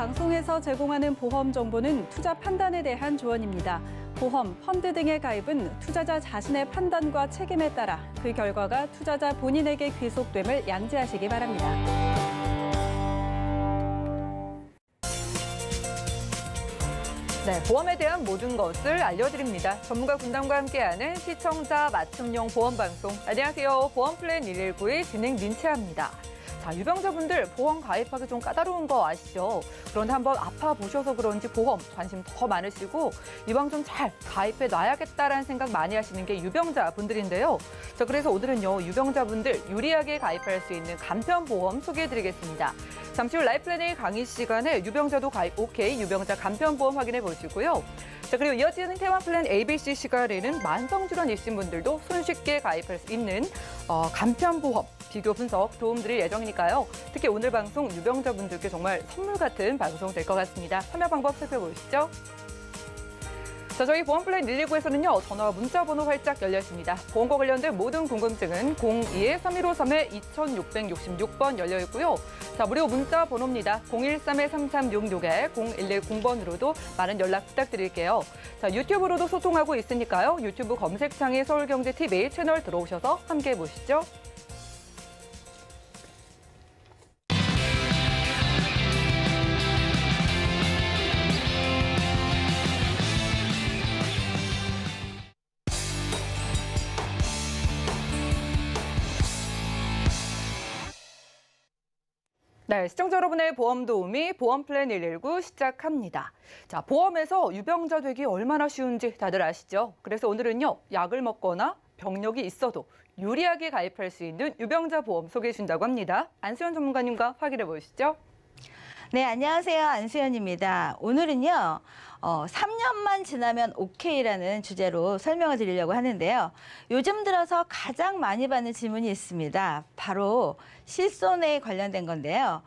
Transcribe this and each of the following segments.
방송에서 제공하는 보험 정보는 투자 판단에 대한 조언입니다. 보험, 펀드 등의 가입은 투자자 자신의 판단과 책임에 따라 그 결과가 투자자 본인에게 귀속됨을 양지하시기 바랍니다. 네, 보험에 대한 모든 것을 알려드립니다. 전문가 군단과 함께하는 시청자 맞춤형 보험방송. 안녕하세요. 보험플랜 119의 진행 민채아입니다. 자, 유병자분들 보험 가입하기 좀 까다로운 거 아시죠? 그런데 한번 아파보셔서 그런지 보험 관심 더 많으시고 이왕 좀 잘 가입해 놔야겠다라는 생각 많이 하시는 게 유병자분들인데요. 자, 그래서 오늘은요, 유병자분들 유리하게 가입할 수 있는 간편보험 소개해드리겠습니다. 잠시 후 라이프플랜의 강의 시간에 유병자도 가입 오케이, 유병자 간편보험 확인해 보시고요. 자, 그리고 이어지는 테마플랜 ABC 시간에는 만성질환 있으신 분들도 손쉽게 가입할 수 있는 간편보험 비교 분석 도움드릴 예정이니까요. 특히 오늘 방송 유병자분들께 정말 선물 같은 방송 될 것 같습니다. 참여 방법 살펴보시죠. 자, 저희 보험플랜 119에서는요, 전화와 문자 번호 활짝 열려 있습니다. 보험과 관련된 모든 궁금증은 02-3153-2666번 열려 있고요. 자, 무료 문자 번호입니다. 013-3366-0110번으로도 많은 연락 부탁드릴게요. 자, 유튜브로도 소통하고 있으니까요. 유튜브 검색창에 서울경제TV 채널 들어오셔서 함께 보시죠. 네, 시청자 여러분의 보험 도우미 보험플랜 119 시작합니다. 자, 보험에서 유병자 되기 얼마나 쉬운지 다들 아시죠? 그래서 오늘은요, 약을 먹거나 병력이 있어도 유리하게 가입할 수 있는 유병자 보험 소개해 준다고 합니다. 안수연 전문가님과 확인해 보시죠. 네, 안녕하세요. 안수연입니다. 오늘은요, 3년만 지나면 오케이라는 주제로 설명을 드리려고 하는데요. 요즘 들어서 가장 많이 받는 질문이 있습니다. 바로 실손에 관련된 건데요.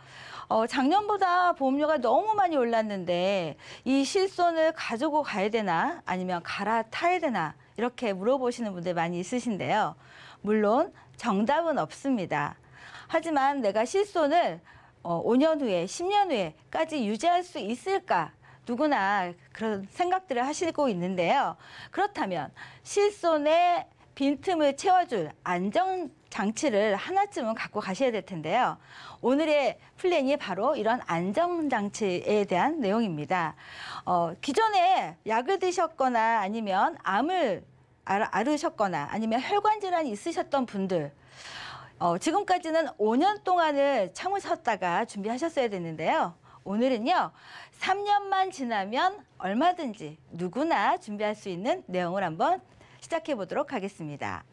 작년보다 보험료가 너무 많이 올랐는데 이 실손을 가지고 가야 되나 아니면 갈아타야 되나 이렇게 물어보시는 분들 많이 있으신데요. 물론 정답은 없습니다. 하지만 내가 실손을 5년 후에, 10년 후에까지 유지할 수 있을까? 누구나 그런 생각들을 하시고 있는데요. 그렇다면 실손의 빈틈을 채워줄 안정장치를 하나쯤은 갖고 가셔야 될 텐데요. 오늘의 플랜이 바로 이런 안정장치에 대한 내용입니다. 기존에 약을 드셨거나 아니면 암을 앓으셨거나 아니면 혈관질환이 있으셨던 분들, 지금까지는 5년 동안을 참으셨다가 준비하셨어야 됐는데요. 오늘은요, 3년만 지나면 얼마든지 누구나 준비할 수 있는 내용을 한번 시작해 보도록 하겠습니다.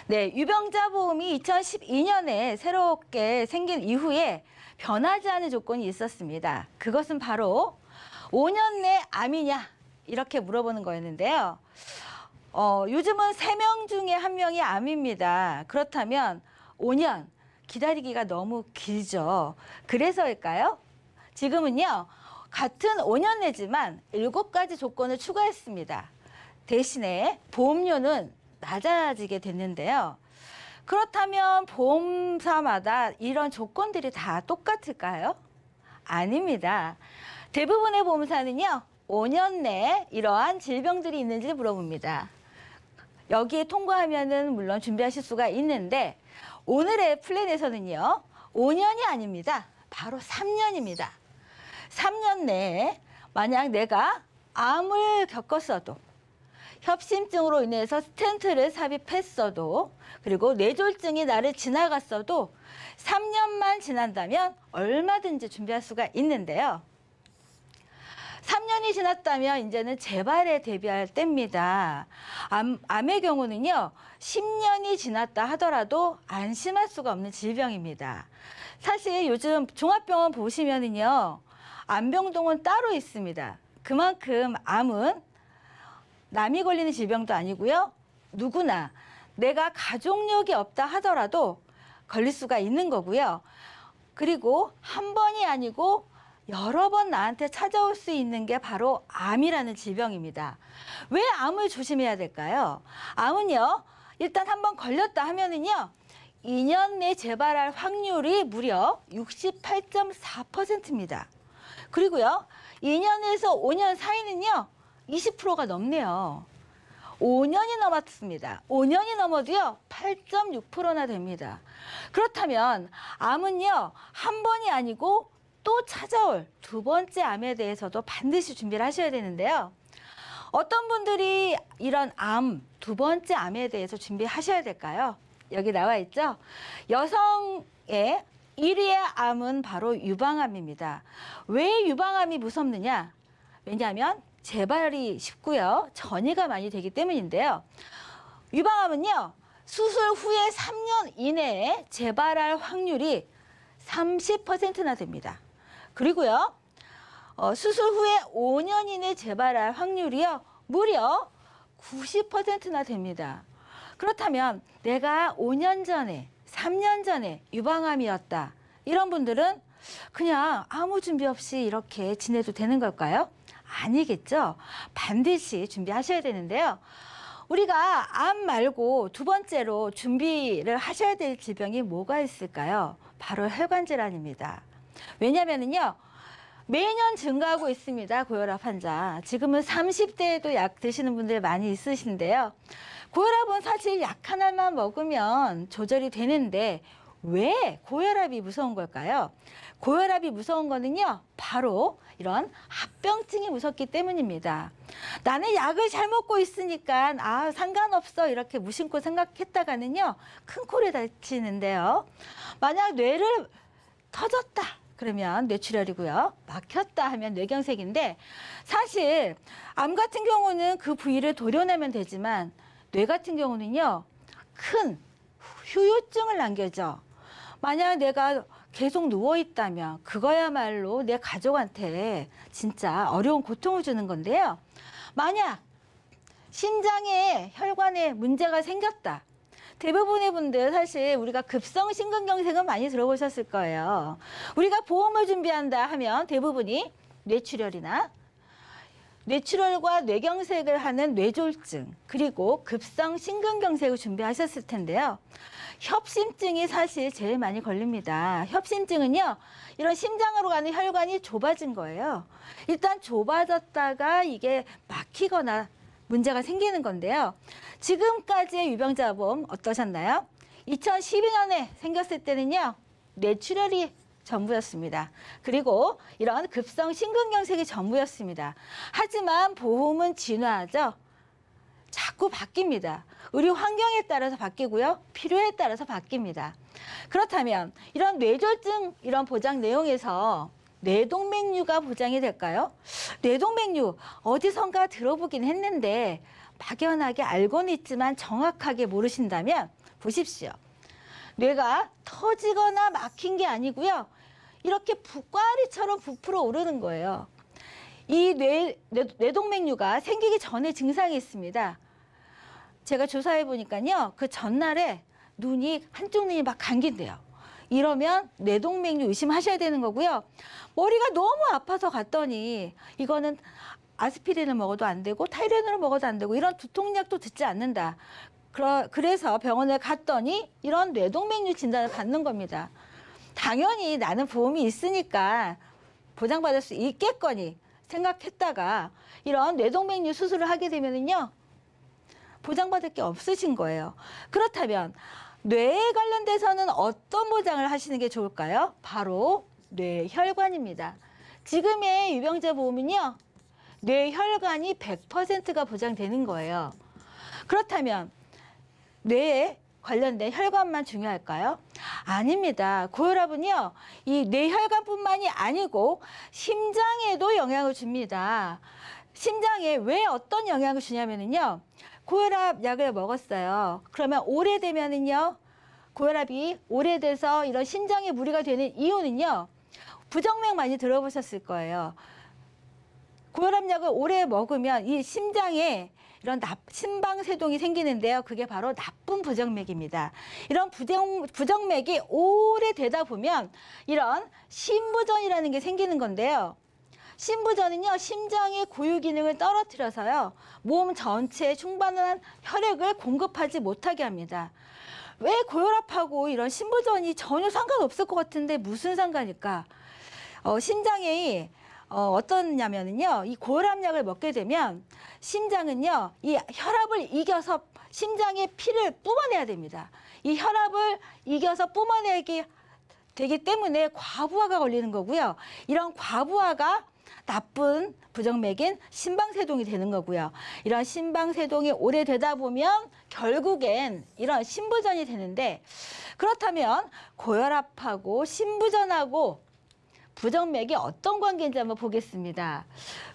네, 유병자 보험이 2012년에 새롭게 생긴 이후에 변하지 않은 조건이 있었습니다. 그것은 바로 5년 내 암이냐 이렇게 물어보는 거였는데요. 요즘은 3명 중에 1명이 암입니다. 그렇다면 5년 기다리기가 너무 길죠. 그래서일까요? 지금은요, 같은 5년 내지만 7가지 조건을 추가했습니다. 대신에 보험료는 낮아지게 됐는데요. 그렇다면 보험사마다 이런 조건들이 다 똑같을까요? 아닙니다. 대부분의 보험사는요, 5년 내에 이러한 질병들이 있는지 물어봅니다. 여기에 통과하면은 물론 준비하실 수가 있는데 오늘의 플랜에서는요, 5년이 아닙니다. 바로 3년입니다. 3년 내에 만약 내가 암을 겪었어도, 협심증으로 인해서 스텐트를 삽입했어도, 그리고 뇌졸중이 나를 지나갔어도 3년만 지난다면 얼마든지 준비할 수가 있는데요. 3년이 지났다면 이제는 재발에 대비할 때입니다. 암의 경우는요, 10년이 지났다 하더라도 안심할 수가 없는 질병입니다. 사실 요즘 종합병원 보시면은요, 암병동은 따로 있습니다. 그만큼 암은 남이 걸리는 질병도 아니고요, 누구나 내가 가족력이 없다 하더라도 걸릴 수가 있는 거고요. 그리고 한 번이 아니고 여러 번 나한테 찾아올 수 있는 게 바로 암이라는 질병입니다. 왜 암을 조심해야 될까요? 암은요, 일단 한번 걸렸다 하면은요, 2년 내 재발할 확률이 무려 68.4%입니다. 그리고요, 2년에서 5년 사이는요, 20%가 넘네요. 5년이 넘었습니다. 5년이 넘어도요, 8.6%나 됩니다. 그렇다면 암은요, 한 번이 아니고 또 찾아올 두 번째 암에 대해서도 반드시 준비를 하셔야 되는데요. 어떤 분들이 이런 암, 두 번째 암에 대해서 준비하셔야 될까요? 여기 나와 있죠? 여성의 1위의 암은 바로 유방암입니다. 왜 유방암이 무섭느냐? 왜냐하면 재발이 쉽고요, 전이가 많이 되기 때문인데요. 유방암은요, 수술 후에 3년 이내에 재발할 확률이 30%나 됩니다. 그리고요, 수술 후에 5년 이내 재발할 확률이요, 무려 90%나 됩니다. 그렇다면 내가 5년 전에, 3년 전에 유방암이었다, 이런 분들은 그냥 아무 준비 없이 이렇게 지내도 되는 걸까요? 아니겠죠. 반드시 준비하셔야 되는데요. 우리가 암 말고 두 번째로 준비를 하셔야 될 질병이 뭐가 있을까요? 바로 혈관 질환입니다. 왜냐면은요, 매년 증가하고 있습니다. 고혈압 환자. 지금은 30대에도 약 드시는 분들 많이 있으신데요. 고혈압은 사실 약 하나만 먹으면 조절이 되는데 왜 고혈압이 무서운 걸까요? 고혈압이 무서운 거는요, 바로 이런 합병증이 무섭기 때문입니다. 나는 약을 잘 먹고 있으니까 상관없어, 이렇게 무심코 생각했다가는요, 큰 콜에 다치는데요. 만약 뇌를 터졌다 그러면 뇌출혈이고요, 막혔다 하면 뇌경색인데, 사실 암 같은 경우는 그 부위를 도려내면 되지만 뇌 같은 경우는요, 큰 후유증을 남겨줘. 만약 내가 계속 누워있다면 그거야말로 내 가족한테 진짜 어려운 고통을 주는 건데요. 만약 심장에 혈관에 문제가 생겼다. 대부분의 분들 사실 우리가 급성심근경색은 많이 들어보셨을 거예요. 우리가 보험을 준비한다 하면 대부분이 뇌출혈이나 뇌출혈과 뇌경색을 하는 뇌졸중, 그리고 급성심근경색을 준비하셨을 텐데요. 협심증이 사실 제일 많이 걸립니다. 협심증은요, 이런 심장으로 가는 혈관이 좁아진 거예요. 일단 좁아졌다가 이게 막히거나 문제가 생기는 건데요. 지금까지의 유병자보험 어떠셨나요? 2012년에 생겼을 때는요, 뇌출혈이 전부였습니다. 그리고 이런 급성 심근경색이 전부였습니다. 하지만 보험은 진화하죠. 자꾸 바뀝니다. 의료 환경에 따라서 바뀌고요, 필요에 따라서 바뀝니다. 그렇다면 이런 뇌졸중, 이런 보장 내용에서 뇌동맥류가 보장이 될까요? 뇌동맥류 어디선가 들어보긴 했는데 막연하게 알고는 있지만 정확하게 모르신다면 보십시오. 뇌가 터지거나 막힌 게 아니고요, 이렇게 꽈리처럼 부풀어 오르는 거예요. 이 뇌동맥류가 생기기 전에 증상이 있습니다. 제가 조사해 보니까요, 그 전날에 한쪽 눈이 막 감긴대요. 이러면 뇌동맥류 의심하셔야 되는 거고요. 머리가 너무 아파서 갔더니 이거는 아스피린을 먹어도 안 되고 타이레놀을 먹어도 안 되고 이런 두통약도 듣지 않는다. 그래서 병원에 갔더니 이런 뇌동맥류 진단을 받는 겁니다. 당연히 나는 보험이 있으니까 보장받을 수 있겠거니 생각했다가 이런 뇌동맥류 수술을 하게 되면은요, 보장받을 게 없으신 거예요. 그렇다면 뇌에 관련돼서는 어떤 보장을 하시는 게 좋을까요? 바로 뇌혈관입니다. 지금의 유병자 보험은요, 뇌혈관이 100%가 보장되는 거예요. 그렇다면 뇌에 관련된 혈관만 중요할까요? 아닙니다. 고혈압은요, 이 뇌혈관뿐만이 아니고 심장에도 영향을 줍니다. 심장에 왜 어떤 영향을 주냐면요, 고혈압 약을 먹었어요. 그러면 오래되면은요, 고혈압이 오래돼서 이런 심장에 무리가 되는 이유는요, 부정맥 많이 들어보셨을 거예요. 고혈압 약을 오래 먹으면 이 심장에 이런 심방세동이 생기는데요. 그게 바로 나쁜 부정맥입니다. 이런 부정맥이 오래되다 보면 이런 심부전이라는 게 생기는 건데요. 심부전은요, 심장의 고유 기능을 떨어뜨려서요, 몸 전체에 충분한 혈액을 공급하지 못하게 합니다. 왜 고혈압하고 이런 심부전이 전혀 상관없을 것 같은데 무슨 상관일까? 심장에 어떠냐면은요, 이 고혈압약을 먹게 되면 심장은요, 이 혈압을 이겨서 심장의 피를 뿜어내야 됩니다. 이 혈압을 이겨서 뿜어내기 되기 때문에 과부하가 걸리는 거고요. 이런 과부하가 나쁜 부정맥인 심방세동이 되는 거고요. 이런 심방세동이 오래되다 보면 결국엔 이런 심부전이 되는데, 그렇다면 고혈압하고 심부전하고 부정맥이 어떤 관계인지 한번 보겠습니다.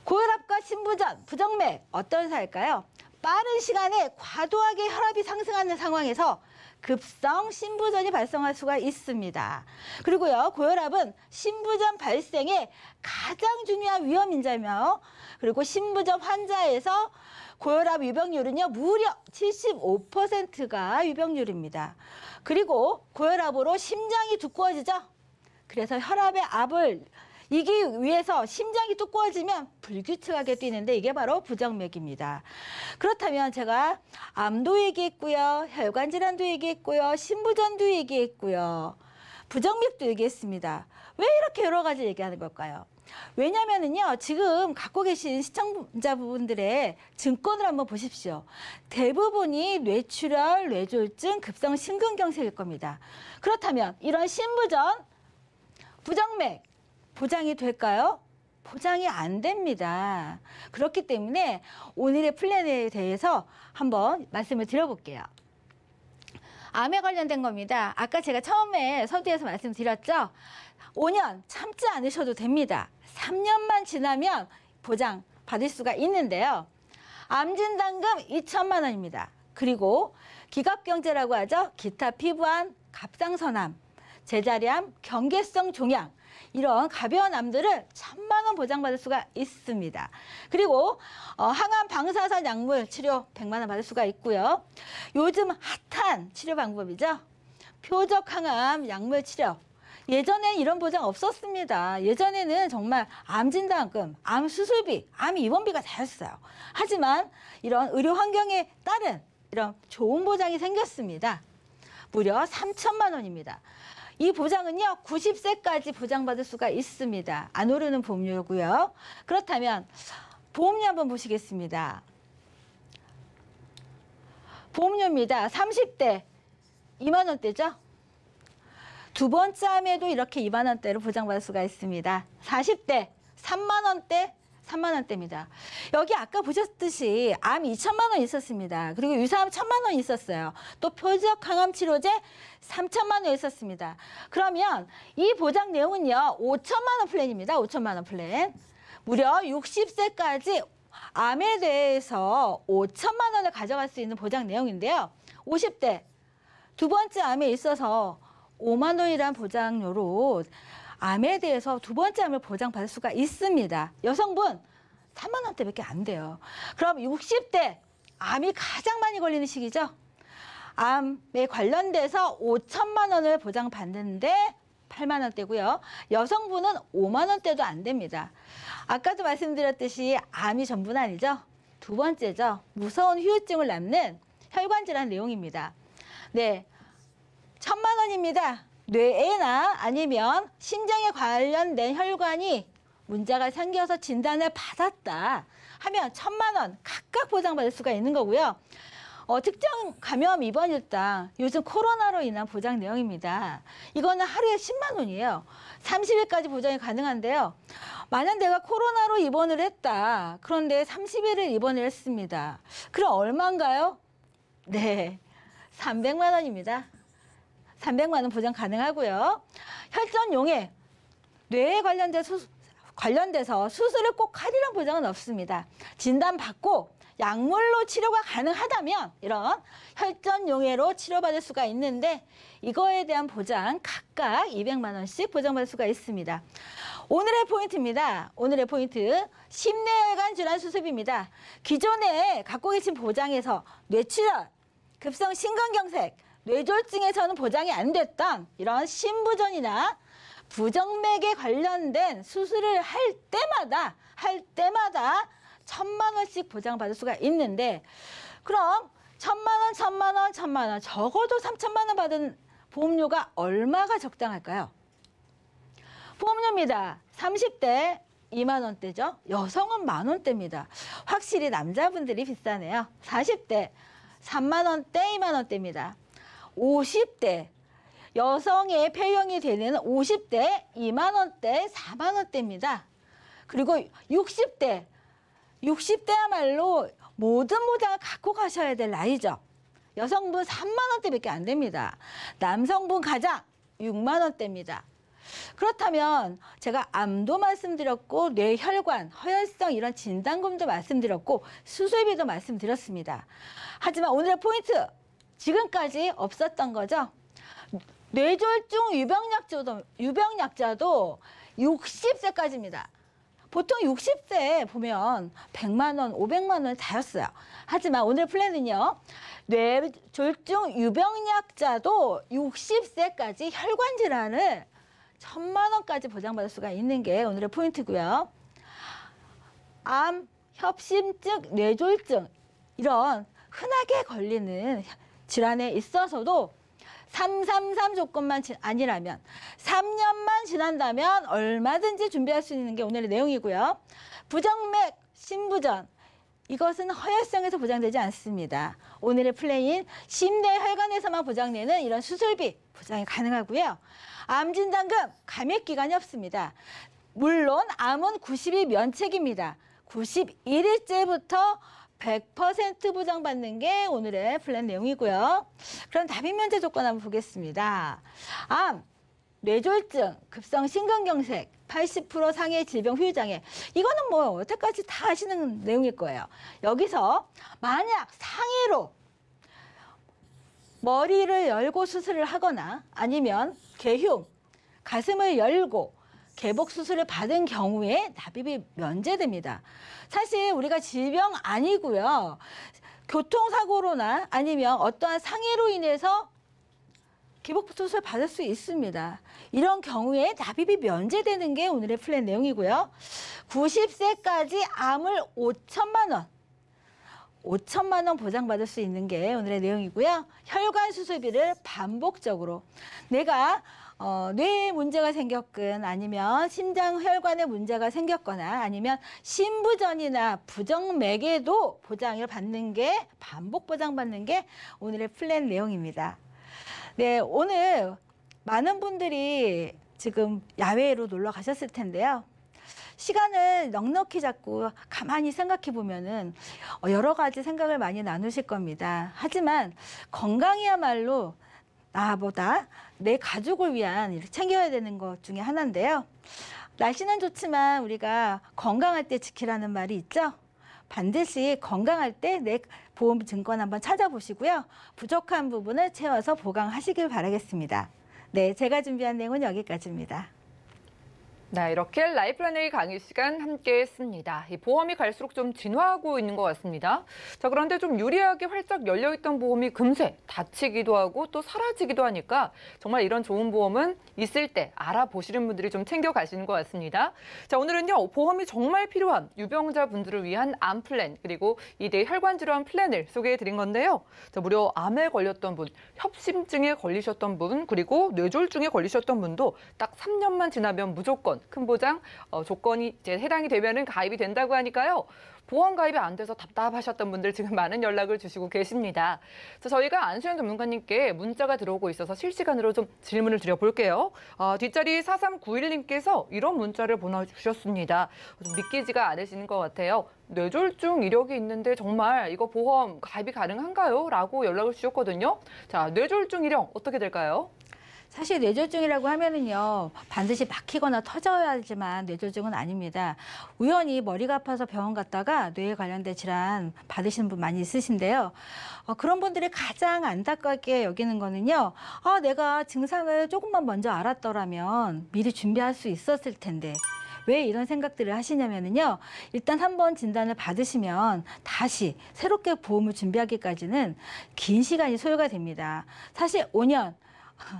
고혈압과 심부전, 부정맥 어떤 사일까요? 빠른 시간에 과도하게 혈압이 상승하는 상황에서 급성 심부전이 발생할 수가 있습니다. 그리고요, 고혈압은 심부전 발생의 가장 중요한 위험 인자며, 그리고 심부전 환자에서 고혈압 유병률은요, 무려 75%가 유병률입니다. 그리고 고혈압으로 심장이 두꺼워지죠. 그래서 혈압의 압을 이기 위해서 심장이 두꺼워지면 불규칙하게 뛰는데, 이게 바로 부정맥입니다. 그렇다면 제가 암도 얘기했고요, 혈관 질환도 얘기했고요, 심부전도 얘기했고요, 부정맥도 얘기했습니다. 왜 이렇게 여러 가지 얘기하는 걸까요? 왜냐면은요, 지금 갖고 계신 시청자분들의 증권을 한번 보십시오. 대부분이 뇌출혈, 뇌졸중, 급성 심근경색일 겁니다. 그렇다면 이런 심부전, 부정맥 보장이 될까요? 보장이 안 됩니다. 그렇기 때문에 오늘의 플랜에 대해서 한번 말씀을 드려볼게요. 암에 관련된 겁니다. 아까 제가 처음에 서두에서 말씀드렸죠? 5년 참지 않으셔도 됩니다. 3년만 지나면 보장 받을 수가 있는데요. 암진단금 2천만 원입니다. 그리고 기갑경제라고 하죠. 기타 피부암, 갑상선암, 제자리암, 경계성 종양, 이런 가벼운 암들을 1,000만 원 보장받을 수가 있습니다. 그리고 항암 방사선 약물 치료 100만 원 받을 수가 있고요. 요즘 핫한 치료 방법이죠. 표적 항암 약물 치료. 예전에 이런 보장 없었습니다. 예전에는 정말 암 진단금, 암 수술비, 암 입원비가 다였어요. 하지만 이런 의료 환경에 따른 이런 좋은 보장이 생겼습니다. 무려 3,000만 원입니다. 이 보장은요, 90세까지 보장받을 수가 있습니다. 안 오르는 보험료고요. 그렇다면 보험료 한번 보시겠습니다. 보험료입니다. 30대 2만 원대죠. 두 번째 암에도 이렇게 2만 원대로 보장받을 수가 있습니다. 40대 3만 원대, 3만 원대입니다. 여기 아까 보셨듯이 암 2천만 원 있었습니다. 그리고 유사암 1,000만 원 있었어요. 또 표적 항암 치료제 3천만 원 있었습니다. 그러면 이 보장 내용은요, 5천만 원 플랜입니다. 5천만 원 플랜. 무려 60세까지 암에 대해서 5천만 원을 가져갈 수 있는 보장 내용인데요. 50대 두 번째 암에 있어서 5만 원이란 보장료로 암에 대해서 두 번째 암을 보장받을 수가 있습니다. 여성분 3만 원대밖에 안 돼요. 그럼 60대 암이 가장 많이 걸리는 시기죠. 암에 관련돼서 5천만 원을 보장받는데 8만 원대고요. 여성분은 5만 원대도 안 됩니다. 아까도 말씀드렸듯이 암이 전부는 아니죠. 두 번째죠. 무서운 후유증을 남는 혈관 질환 내용입니다. 네, 1,000만 원입니다. 뇌에나 아니면 심장에 관련된 혈관이 문제가 생겨서 진단을 받았다 하면 1,000만 원 각각 보장받을 수가 있는 거고요. 특정 감염 입원일당, 요즘 코로나로 인한 보장 내용입니다. 이거는 하루에 10만 원이에요. 30일까지 보장이 가능한데요. 만약 내가 코로나로 입원을 했다. 그런데 30일을 입원을 했습니다. 그럼 얼마인가요? 네, 300만 원입니다. 300만 원 보장 가능하고요. 혈전용해, 뇌에 관련돼서 수술을 꼭 하리란 보장은 없습니다. 진단받고 약물로 치료가 가능하다면 이런 혈전용해로 치료받을 수가 있는데, 이거에 대한 보장 각각 200만 원씩 보장받을 수가 있습니다. 오늘의 포인트입니다. 오늘의 포인트, 심내혈관 질환 수습입니다. 기존에 갖고 계신 보장에서 뇌출혈, 급성 심근경색, 뇌졸중에서는 보장이 안 됐던 이런 심부전이나 부정맥에 관련된 수술을 할 때마다 1,000만 원씩 보장받을 수가 있는데, 그럼 1,000만 원, 1,000만 원, 1,000만 원, 적어도 3,000만 원 받은 보험료가 얼마가 적당할까요? 보험료입니다. 30대 2만 원대죠. 여성은 1만 원대입니다. 확실히 남자분들이 비싸네요. 40대 3만 원대, 2만 원대입니다. 50대 여성의 폐용이 되는 50대 2만 원대, 4만 원대입니다. 그리고 60대야말로 모든 보장을 갖고 가셔야 될 나이죠. 여성분 3만 원대밖에 안 됩니다. 남성분 가장 6만 원대입니다. 그렇다면 제가 암도 말씀드렸고 뇌혈관, 허혈성 이런 진단금도 말씀드렸고 수술비도 말씀드렸습니다. 하지만 오늘의 포인트, 지금까지 없었던 거죠. 뇌졸중 유병약자도 60세까지입니다. 보통 60세 보면 100만 원, 500만 원 다였어요. 하지만 오늘 플랜은요. 뇌졸중 유병약자도 60세까지 혈관 질환을 1,000만 원까지 보장받을 수가 있는 게 오늘의 포인트고요. 암, 협심증, 뇌졸중 이런 흔하게 걸리는 질환에 있어서도 333 조건만 아니라면 3년만 지난다면 얼마든지 준비할 수 있는 게 오늘의 내용이고요. 부정맥, 심부전 이것은 허혈성에서 보장되지 않습니다. 오늘의 플랜인 심뇌혈관에서만 보장되는 이런 수술비 보장이 가능하고요. 암진단금 감액 기간이 없습니다. 물론 암은 90일 면책입니다. 91일째부터 100% 보장받는 게 오늘의 플랜 내용이고요. 그럼 답입 면제 조건 한번 보겠습니다. 암, 뇌졸중, 급성 심근경색, 80% 상해 질병 후유장애. 이거는 뭐 여태까지 다 아시는 내용일 거예요. 여기서 만약 상해로 머리를 열고 수술을 하거나 아니면 개흉, 가슴을 열고 개복 수술을 받은 경우에 납입이 면제됩니다. 사실 우리가 질병 아니고요. 교통사고로나 아니면 어떠한 상해로 인해서 개복 수술 받을 수 있습니다. 이런 경우에 납입이 면제되는 게 오늘의 플랜 내용이고요. 90세까지 암을 5천만 원. 5천만 원 보장받을 수 있는 게 오늘의 내용이고요. 혈관 수술비를 반복적으로 내가 뇌에 문제가 생겼건 아니면 심장 혈관에 문제가 생겼거나 아니면 심부전이나 부정맥에도 보장을 받는 게 반복 보장받는 게 오늘의 플랜 내용입니다. 네, 오늘 많은 분들이 지금 야외로 놀러 가셨을 텐데요. 시간을 넉넉히 잡고 가만히 생각해 보면은 여러 가지 생각을 많이 나누실 겁니다. 하지만 건강이야말로 나보다 내 가족을 위한 챙겨야 되는 것 중에 하나인데요. 날씨는 좋지만 우리가 건강할 때 지키라는 말이 있죠. 반드시 건강할 때 내 보험 증권 한번 찾아보시고요. 부족한 부분을 채워서 보강하시길 바라겠습니다. 네, 제가 준비한 내용은 여기까지입니다. 네, 이렇게 라이프라인의 강의 시간 함께 했습니다. 이 보험이 갈수록 좀 진화하고 있는 것 같습니다. 자, 그런데 좀 유리하게 활짝 열려있던 보험이 금세 닫히기도 하고 또 사라지기도 하니까 정말 이런 좋은 보험은 있을 때 알아보시는 분들이 좀 챙겨가시는 것 같습니다. 자, 오늘은요, 보험이 정말 필요한 유병자분들을 위한 암 플랜 그리고 이 뇌혈관 질환 플랜을 소개해드린 건데요. 자, 무려 암에 걸렸던 분, 협심증에 걸리셨던 분, 그리고 뇌졸중에 걸리셨던 분도 딱 3년만 지나면 무조건 큰 보장 조건이 이제 해당이 되면은 가입이 된다고 하니까요. 보험 가입이 안 돼서 답답하셨던 분들 지금 많은 연락을 주시고 계십니다. 저희가 안수현 전문가님께 문자가 들어오고 있어서 실시간으로 좀 질문을 드려볼게요. 뒷자리 4391님께서 이런 문자를 보내주셨습니다. 좀 믿기지가 않으시는 것 같아요. 뇌졸중 이력이 있는데 정말 이거 보험 가입이 가능한가요? 라고 연락을 주셨거든요. 자, 뇌졸중 이력 어떻게 될까요? 사실 뇌졸중이라고 하면은요, 반드시 막히거나 터져야지만 뇌졸중은 아닙니다. 우연히 머리가 아파서 병원 갔다가 뇌에 관련된 질환 받으시는 분 많이 있으신데요. 그런 분들이 가장 안타깝게 여기는 거는요, 내가 증상을 조금만 먼저 알았더라면 미리 준비할 수 있었을 텐데. 왜 이런 생각들을 하시냐면요. 일단 한번 진단을 받으시면 다시 새롭게 보험을 준비하기까지는 긴 시간이 소요가 됩니다. 사실 5년,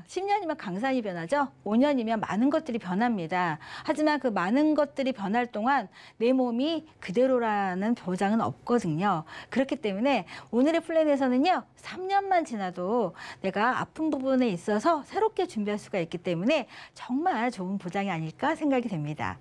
10년이면 강산이 변하죠. 5년이면 많은 것들이 변합니다. 하지만 그 많은 것들이 변할 동안 내 몸이 그대로라는 보장은 없거든요. 그렇기 때문에 오늘의 플랜에서는요. 3년만 지나도 내가 아픈 부분에 있어서 새롭게 준비할 수가 있기 때문에 정말 좋은 보장이 아닐까 생각이 됩니다.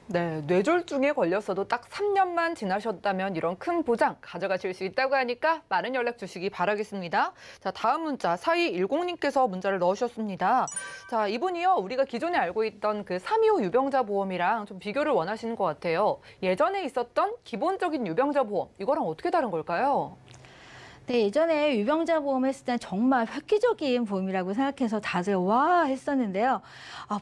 네, 뇌졸중에 걸렸어도 딱 3년만 지나셨다면 이런 큰 보장 가져가실 수 있다고 하니까 많은 연락 주시기 바라겠습니다. 자, 다음 문자 4210님께서 문자를 넣으셨습니다. 자, 이분이요. 우리가 기존에 알고 있던 그 325 유병자 보험이랑 좀 비교를 원하시는 것 같아요. 예전에 있었던 기본적인 유병자 보험, 이거랑 어떻게 다른 걸까요? 네, 예전에 유병자 보험 했을 땐 정말 획기적인 보험이라고 생각해서 다들 와 했었는데요.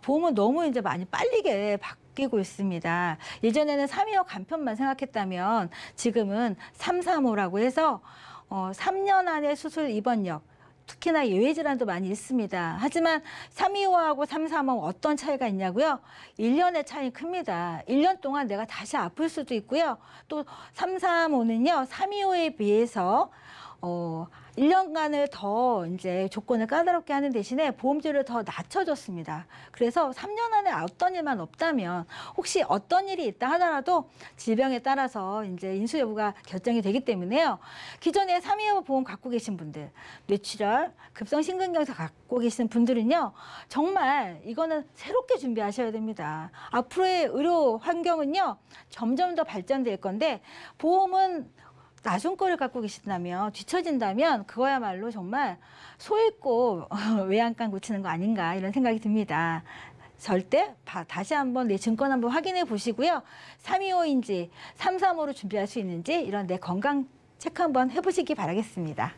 보험은 너무 이제 많이 빨리게 바뀌고 있습니다. 예전에는 325 간편만 생각했다면 지금은 335라고 해서 3년 안에 수술 입원력, 특히나 예외 질환도 많이 있습니다. 하지만 325하고 335 어떤 차이가 있냐고요? 1년의 차이 큽니다. 1년 동안 내가 다시 아플 수도 있고요. 또 335는요, 325에 비해서 1년간을 더 이제 조건을 까다롭게 하는 대신에 보험료를 더 낮춰줬습니다. 그래서 3년 안에 어떤 일만 없다면 혹시 어떤 일이 있다 하더라도 질병에 따라서 이제 인수 여부가 결정이 되기 때문에요. 기존에 325 보험 갖고 계신 분들, 뇌출혈, 급성심근경색 갖고 계신 분들은요. 정말 이거는 새롭게 준비하셔야 됩니다. 앞으로의 의료 환경은요. 점점 더 발전될 건데 보험은 나중 거를 갖고 계신다면 뒤처진다면 그거야말로 정말 소 잃고 외양간 고치는 거 아닌가 이런 생각이 듭니다. 절대 다시 한번 내 증권 한번 확인해 보시고요. 325인지 335로 준비할 수 있는지 이런 내 건강 체크 한번 해보시기 바라겠습니다.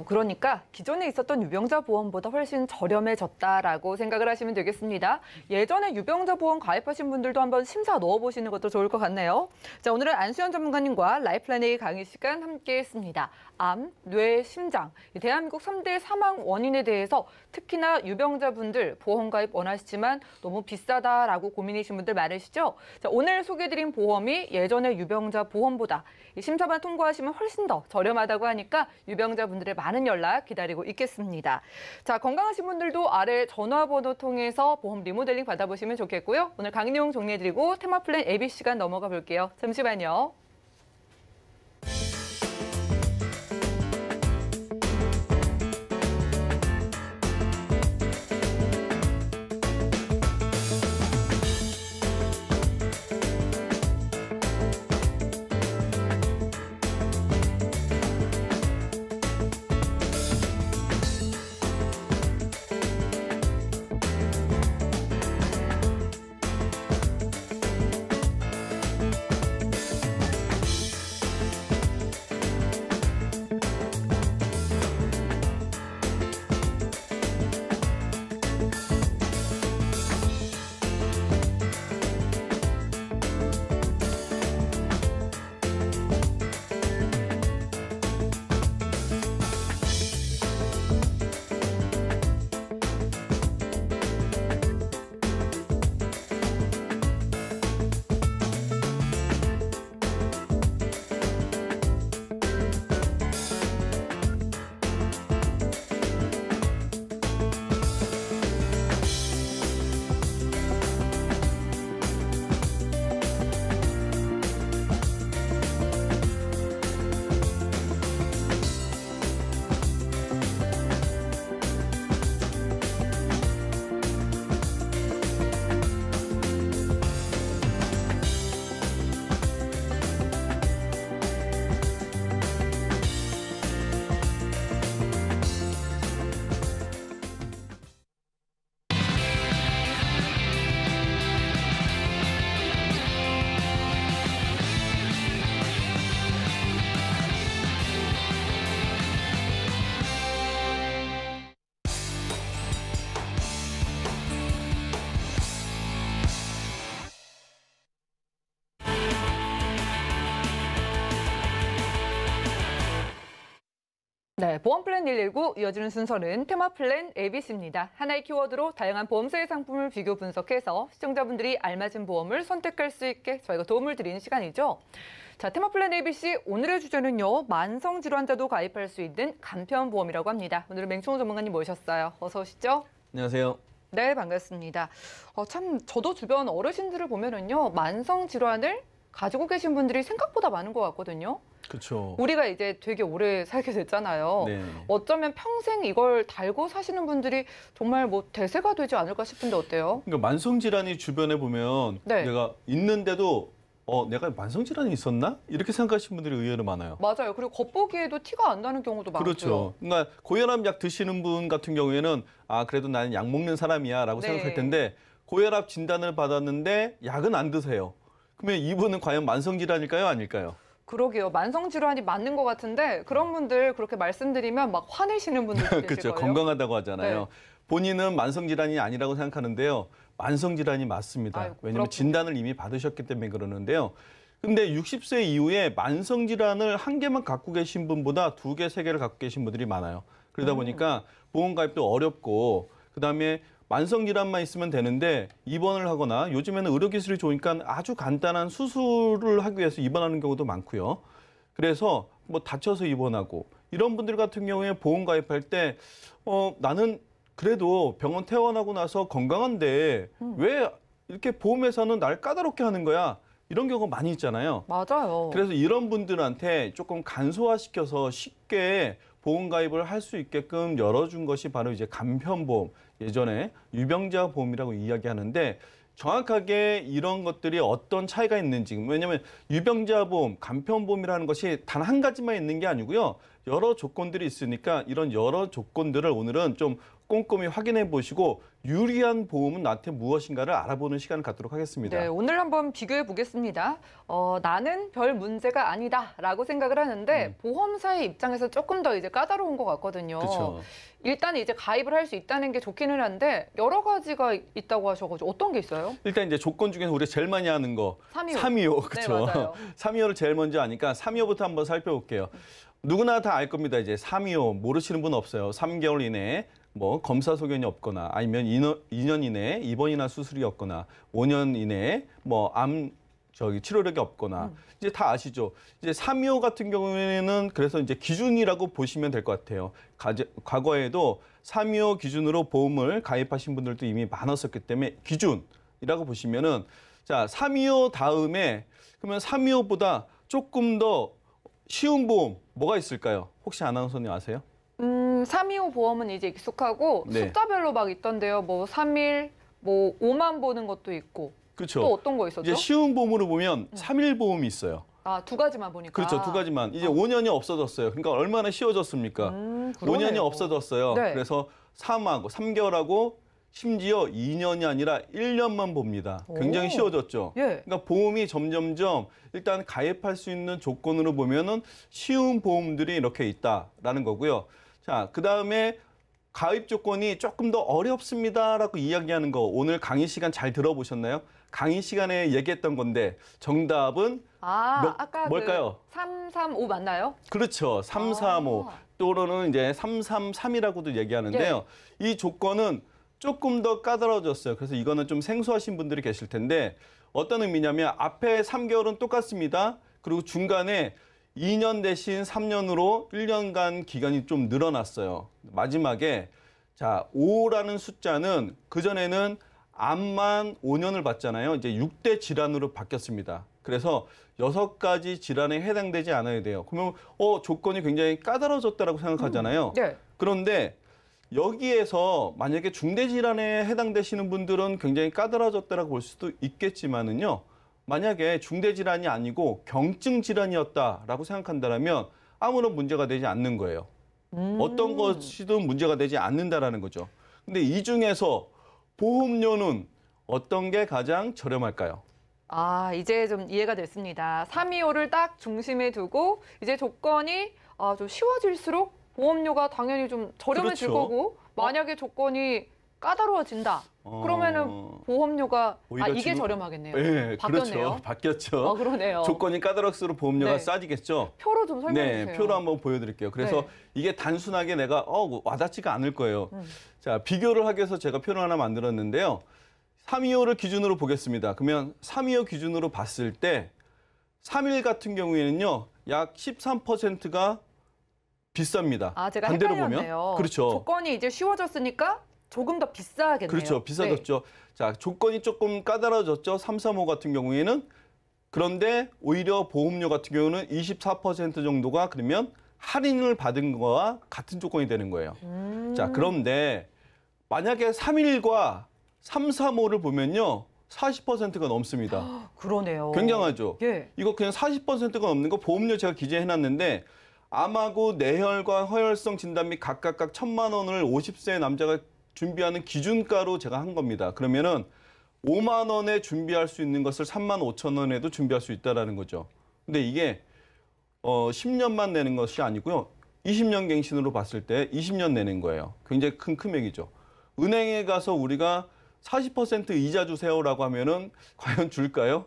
그러니까 기존에 있었던 유병자 보험보다 훨씬 저렴해졌다라고 생각을 하시면 되겠습니다. 예전에 유병자 보험 가입하신 분들도 한번 심사 넣어보시는 것도 좋을 것 같네요. 자, 오늘은 안수현 전문가님과 라이플랜 A 강의 시간 함께했습니다. 암, 뇌, 심장, 대한민국 3대 사망 원인에 대해서 특히나 유병자분들 보험 가입 원하시지만 너무 비싸다라고 고민이신 분들 많으시죠? 자, 오늘 소개해드린 보험이 예전의 유병자 보험보다 심사만 통과하시면 훨씬 더 저렴하다고 하니까 유병자분들의 많은 연락 기다리고 있겠습니다. 자, 건강하신 분들도 아래 전화번호 통해서 보험 리모델링 받아보시면 좋겠고요. 오늘 강의 내용 정리해드리고 테마플랜 AB 시간 넘어가 볼게요. 잠시만요. 네, 보험플랜 119 이어지는 순서는 테마플랜 ABC입니다. 하나의 키워드로 다양한 보험사의 상품을 비교 분석해서 시청자분들이 알맞은 보험을 선택할 수 있게 저희가 도움을 드리는 시간이죠. 자, 테마플랜 ABC 오늘의 주제는요. 만성질환자도 가입할 수 있는 간편보험이라고 합니다. 오늘은 맹충호 전문가님 모셨어요. 어서 오시죠. 안녕하세요. 네, 반갑습니다. 참 저도 주변 어르신들을 보면은요. 만성질환을 가지고 계신 분들이 생각보다 많은 것 같거든요. 그렇죠. 우리가 이제 되게 오래 살게 됐잖아요. 네. 어쩌면 평생 이걸 달고 사시는 분들이 정말 뭐 대세가 되지 않을까 싶은데 어때요? 그러니까 만성질환이 주변에 보면 네. 내가 있는데도 내가 만성질환이 있었나? 이렇게 생각하시는 분들이 의외로 많아요. 맞아요. 그리고 겉보기에도 티가 안 나는 경우도 많고요. 그렇죠. 그러니까 고혈압 약 드시는 분 같은 경우에는 그래도 나는 약 먹는 사람이야라고 네. 생각할 텐데 고혈압 진단을 받았는데 약은 안 드세요. 그러면 이분은 과연 만성질환일까요? 아닐까요? 그러게요. 만성질환이 맞는 것 같은데 그런 분들 그렇게 말씀드리면 막 화내시는 분들 계실 그렇죠. 거예요. 건강하다고 하잖아요. 네. 본인은 만성질환이 아니라고 생각하는데요. 만성질환이 맞습니다. 아이고, 왜냐하면 그렇군요. 진단을 이미 받으셨기 때문에 그러는데요. 근데 60세 이후에 만성질환을 한 개만 갖고 계신 분보다 2개, 3개를 갖고 계신 분들이 많아요. 그러다 보니까 보험 가입도 어렵고 그다음에 만성질환만 있으면 되는데 입원을 하거나 요즘에는 의료기술이 좋으니까 아주 간단한 수술을 하기 위해서 입원하는 경우도 많고요. 그래서 뭐 다쳐서 입원하고 이런 분들 같은 경우에 보험 가입할 때 나는 그래도 병원 퇴원하고 나서 건강한데 왜 이렇게 보험회사는 날 까다롭게 하는 거야? 이런 경우가 많이 있잖아요. 맞아요. 그래서 이런 분들한테 조금 간소화시켜서 쉽게 보험 가입을 할 수 있게끔 열어준 것이 바로 이제 간편보험, 예전에 유병자 보험이라고 이야기하는데 정확하게 이런 것들이 어떤 차이가 있는지, 왜냐하면 유병자 보험, 간편보험이라는 것이 단 한 가지만 있는 게 아니고요. 여러 조건들이 있으니까 이런 여러 조건들을 오늘은 좀 꼼꼼히 확인해 보시고 유리한 보험은 나한테 무엇인가를 알아보는 시간을 갖도록 하겠습니다. 네, 오늘 한번 비교해 보겠습니다. 나는 별 문제가 아니다라고 생각을 하는데 보험사의 입장에서 조금 더 이제 까다로운 것 같거든요. 그렇죠. 일단 이제 가입을 할 수 있다는 게 좋기는 한데 여러 가지가 있다고 하셔가지고 어떤 게 있어요? 일단 이제 조건 중에서 우리가 제일 많이 하는 거 325. 그렇죠. 네, 맞아요. 325를 제일 먼저 아니까 325부터 한번 살펴볼게요. 누구나 다 알 겁니다. 이제 325 모르시는 분 없어요. 3개월 이내에 뭐 검사 소견이 없거나 아니면 2년 이내에 입원이나 수술이 없거나 5년 이내에 뭐 암 치료력이 없거나 이제 다 아시죠. 이제 325 같은 경우에는 그래서 이제 기준이라고 보시면 될 것 같아요. 과거에도 325 기준으로 보험을 가입하신 분들도 이미 많았었기 때문에 기준이라고 보시면은 자, 325 다음에 그러면 325보다 조금 더 쉬운 보험 뭐가 있을까요? 혹시 아나운서님 아세요? 325 보험은 이제 익숙하고 네. 숫자별로 막 있던데요. 뭐 3일, 뭐 5만 보는 것도 있고. 그렇죠. 또 어떤 거 있었죠? 이제 쉬운 보험으로 보면 3일 보험이 있어요. 두 가지만 보니까. 그렇죠. 2가지만. 이제 5년이 없어졌어요. 그러니까 얼마나 쉬워졌습니까? 5년이 없어졌어요. 네. 그래서 3개월하고 심지어 2년이 아니라 1년만 봅니다. 굉장히 쉬워졌죠. 예. 그러니까 보험이 점점점 일단 가입할 수 있는 조건으로 보면은 쉬운 보험들이 이렇게 있다라는 거고요. 자, 그다음에 가입 조건이 조금 더 어렵습니다라고 이야기하는 거 오늘 강의 시간 잘 들어보셨나요? 강의 시간에 얘기했던 건데 정답은 아까 뭘까요? 335 맞나요? 그렇죠. 335 또는 이제 333이라고도 얘기하는데요. 이 조건은 조금 더 까다로워졌어요. 그래서 이거는 좀 생소하신 분들이 계실 텐데 어떤 의미냐면 앞에 3개월은 똑같습니다. 그리고 중간에 2년 대신 3년으로 1년간 기간이 좀 늘어났어요. 마지막에 자 5라는 숫자는 그전에는 암만 5년을 받잖아요. 이제 6대 질환으로 바뀌었습니다. 그래서 6가지 질환에 해당되지 않아야 돼요. 그러면 조건이 굉장히 까다로워졌다라고 생각하잖아요. 네. 그런데 여기에서 만약에 중대질환에 해당되시는 분들은 굉장히 까다로워졌다라고 볼 수도 있겠지만은요. 만약에 중대질환이 아니고 경증 질환이었다라고 생각한다면 아무런 문제가 되지 않는 거예요. 어떤 것이든 문제가 되지 않는다라는 거죠. 근데 이 중에서 보험료는 어떤 게 가장 저렴할까요? 이제 좀 이해가 됐습니다. 325를 딱 중심에 두고 이제 조건이 좀 쉬워질수록 보험료가 당연히 좀 저렴해질 그렇죠. 거고 만약에 조건이 까다로워진다. 그러면은 보험료가 오히려 이게 지금- 저렴하겠네요. 네, 바뀌었네요. 그렇죠. 바뀌었죠. 그러네요. 조건이 까다로울수록 보험료가 네. 싸지겠죠. 표로 좀 설명해 주세요. 네, 표로 한번 보여드릴게요. 그래서 네. 이게 단순하게 내가 와닿지가 않을 거예요. 자, 비교를 하기 위해서 제가 표를 하나 만들었는데요. 325를 기준으로 보겠습니다. 그러면 325 기준으로 봤을 때 3일 같은 경우에는요. 약 13%가 비쌉니다. 제가 반대로 헷갈렸네요. 보면. 그렇죠. 조건이 이제 쉬워졌으니까 조금 더 비싸겠네요. 그렇죠. 비싸졌죠. 자, 조건이 조금 까다로워졌죠. 335 같은 경우에는 그런데 오히려 보험료 같은 경우는 24% 정도가 그러면 할인을 받은 거와 같은 조건이 되는 거예요. 자, 그런데 만약에 3일과 3, 4, 5를 보면요. 40%가 넘습니다. 그러네요. 굉장하죠. 예. 이거 그냥 40%가 넘는 거 보험료 제가 기재해놨는데 암하고 뇌혈과 허혈성 진단 및 각각 1,000만 원을 50세 남자가 준비하는 기준가로 제가 한 겁니다. 그러면은 5만 원에 준비할 수 있는 것을 3만 5천 원에도 준비할 수 있다라는 거죠. 근데 이게 10년만 내는 것이 아니고요. 20년 갱신으로 봤을 때 20년 내는 거예요. 굉장히 큰 금액이죠. 은행에 가서 우리가 40% 이자 주세요라고 하면은 과연 줄까요?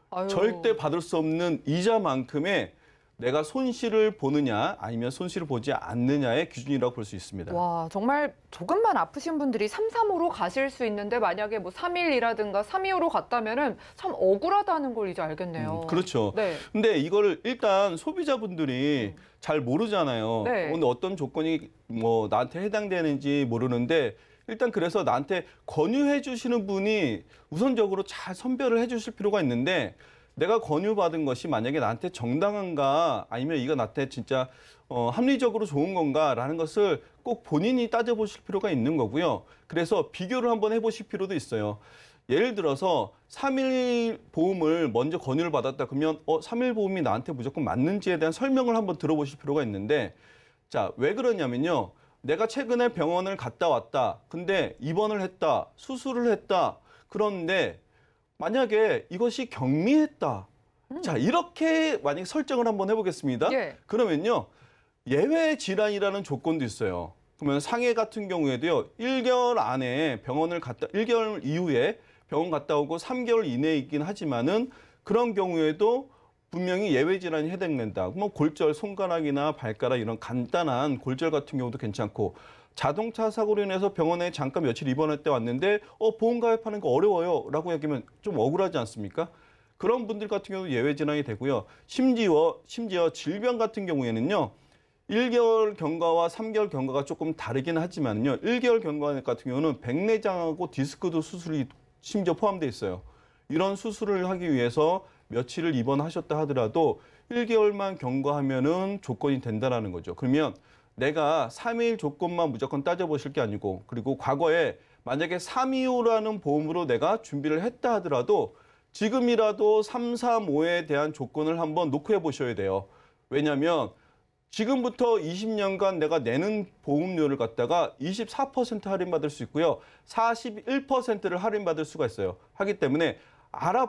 아유. 절대 받을 수 없는 이자만큼의 내가 손실을 보느냐 아니면 손실을 보지 않느냐의 기준이라고 볼 수 있습니다. 와, 정말 조금만 아프신 분들이 3, 3호로 가실 수 있는데 만약에 뭐 3일이라든가 3, 2호로 갔다면은 참 억울하다는 걸 이제 알겠네요. 그렇죠. 네. 근데 이거를 일단 소비자분들이 잘 모르잖아요. 네. 근데 어떤 조건이 뭐 나한테 해당되는지 모르는데 일단 그래서 나한테 권유해 주시는 분이 우선적으로 잘 선별을 해 주실 필요가 있는데 내가 권유받은 것이 만약에 나한테 정당한가 아니면 이거 나한테 진짜 합리적으로 좋은 건가라는 것을 꼭 본인이 따져보실 필요가 있는 거고요. 그래서 비교를 한번 해보실 필요도 있어요. 예를 들어서 3일 보험을 먼저 권유를 받았다 그러면 3일 보험이 나한테 무조건 맞는지에 대한 설명을 한번 들어보실 필요가 있는데 자, 왜 그러냐면요. 내가 최근에 병원을 갔다 왔다. 근데 입원을 했다. 수술을 했다. 그런데 만약에 이것이 경미했다. 자, 이렇게 만약에 설정을 한번 해보겠습니다. 예. 그러면요. 예외 질환이라는 조건도 있어요. 그러면 상해 같은 경우에도요. 1개월 안에 병원을 갔다 1개월 이후에 병원 갔다 오고 3개월 이내이긴 하지만은 그런 경우에도 분명히 예외 질환이 해당된다. 뭐 골절, 손가락이나 발가락 이런 간단한 골절 같은 경우도 괜찮고 자동차 사고로 인해서 병원에 잠깐 며칠 입원할 때 왔는데 보험 가입하는 거 어려워요 라고 얘기하면 좀 억울하지 않습니까? 그런 분들 같은 경우도 예외 질환이 되고요. 심지어 질병 같은 경우에는요. 1개월 경과와 3개월 경과가 조금 다르긴 하지만요. 1개월 경과 같은 경우는 백내장하고 디스크도 수술이 심지어 포함되어 있어요. 이런 수술을 하기 위해서 며칠을 입원하셨다 하더라도 1개월만 경과하면은 조건이 된다라는 거죠. 그러면 내가 3일 조건만 무조건 따져보실 게 아니고 그리고 과거에 만약에 325라는 보험으로 내가 준비를 했다 하더라도 지금이라도 3, 3, 5에 대한 조건을 한번 놓고 해보셔야 돼요. 왜냐하면 지금부터 20년간 내가 내는 보험료를 갖다가 24% 할인받을 수 있고요. 41%를 할인받을 수가 있어요. 하기 때문에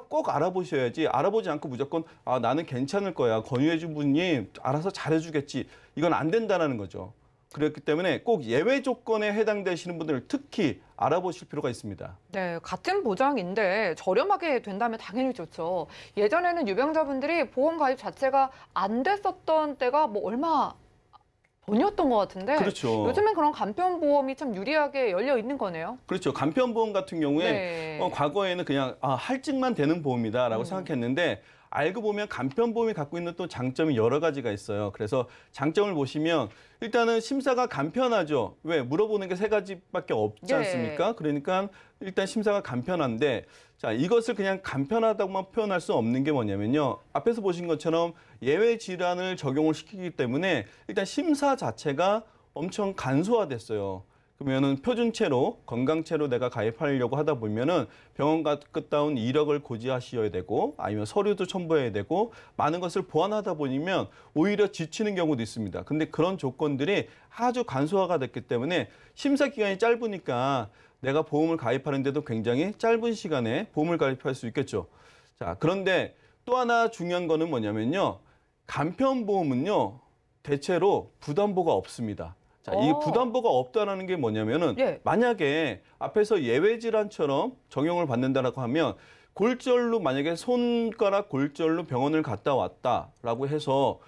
꼭 알아보셔야지 알아보지 않고 무조건 나는 괜찮을 거야. 권유해준 분이 알아서 잘해주겠지. 이건 안 된다는 거죠. 그렇기 때문에 꼭 예외 조건에 해당되시는 분들 특히 알아보실 필요가 있습니다. 네, 같은 보장인데 저렴하게 된다면 당연히 좋죠. 예전에는 유병자분들이 보험 가입 자체가 안 됐었던 때가 뭐 얼마 전이었던 것 같은데 그렇죠. 요즘엔 그런 간편보험이 참 유리하게 열려 있는 거네요. 그렇죠. 간편보험 같은 경우에 네. 과거에는 그냥 할증만 되는 보험이다라고 생각했는데 알고 보면 간편보험이 갖고 있는 또 장점이 여러 가지가 있어요. 그래서 장점을 보시면 일단은 심사가 간편하죠. 왜? 물어보는 게 3가지밖에 없지 않습니까? 그러니까 일단 심사가 간편한데 자, 이것을 그냥 간편하다고만 표현할 수 없는 게 뭐냐면요. 앞에서 보신 것처럼 예외 질환을 적용을 시키기 때문에 일단 심사 자체가 엄청 간소화됐어요. 그러면은 표준체로 건강체로 내가 가입하려고 하다 보면은 병원 갔다 온 이력을 고지하셔야 되고 아니면 서류도 첨부해야 되고 많은 것을 보완하다 보면 오히려 지치는 경우도 있습니다. 근데 그런 조건들이 아주 간소화가 됐기 때문에 심사 기간이 짧으니까 내가 보험을 가입하는데도 굉장히 짧은 시간에 보험을 가입할 수 있겠죠. 자, 그런데 또 하나 중요한 거는 뭐냐면요. 간편보험은요. 대체로 부담보가 없습니다. 자, 이 부담보가 없다는 게 뭐냐면은 만약에 앞에서 예외 질환처럼 적용을 받는다라고 하면 골절로 만약에 손가락 골절로 병원을 갔다 왔다라고 해서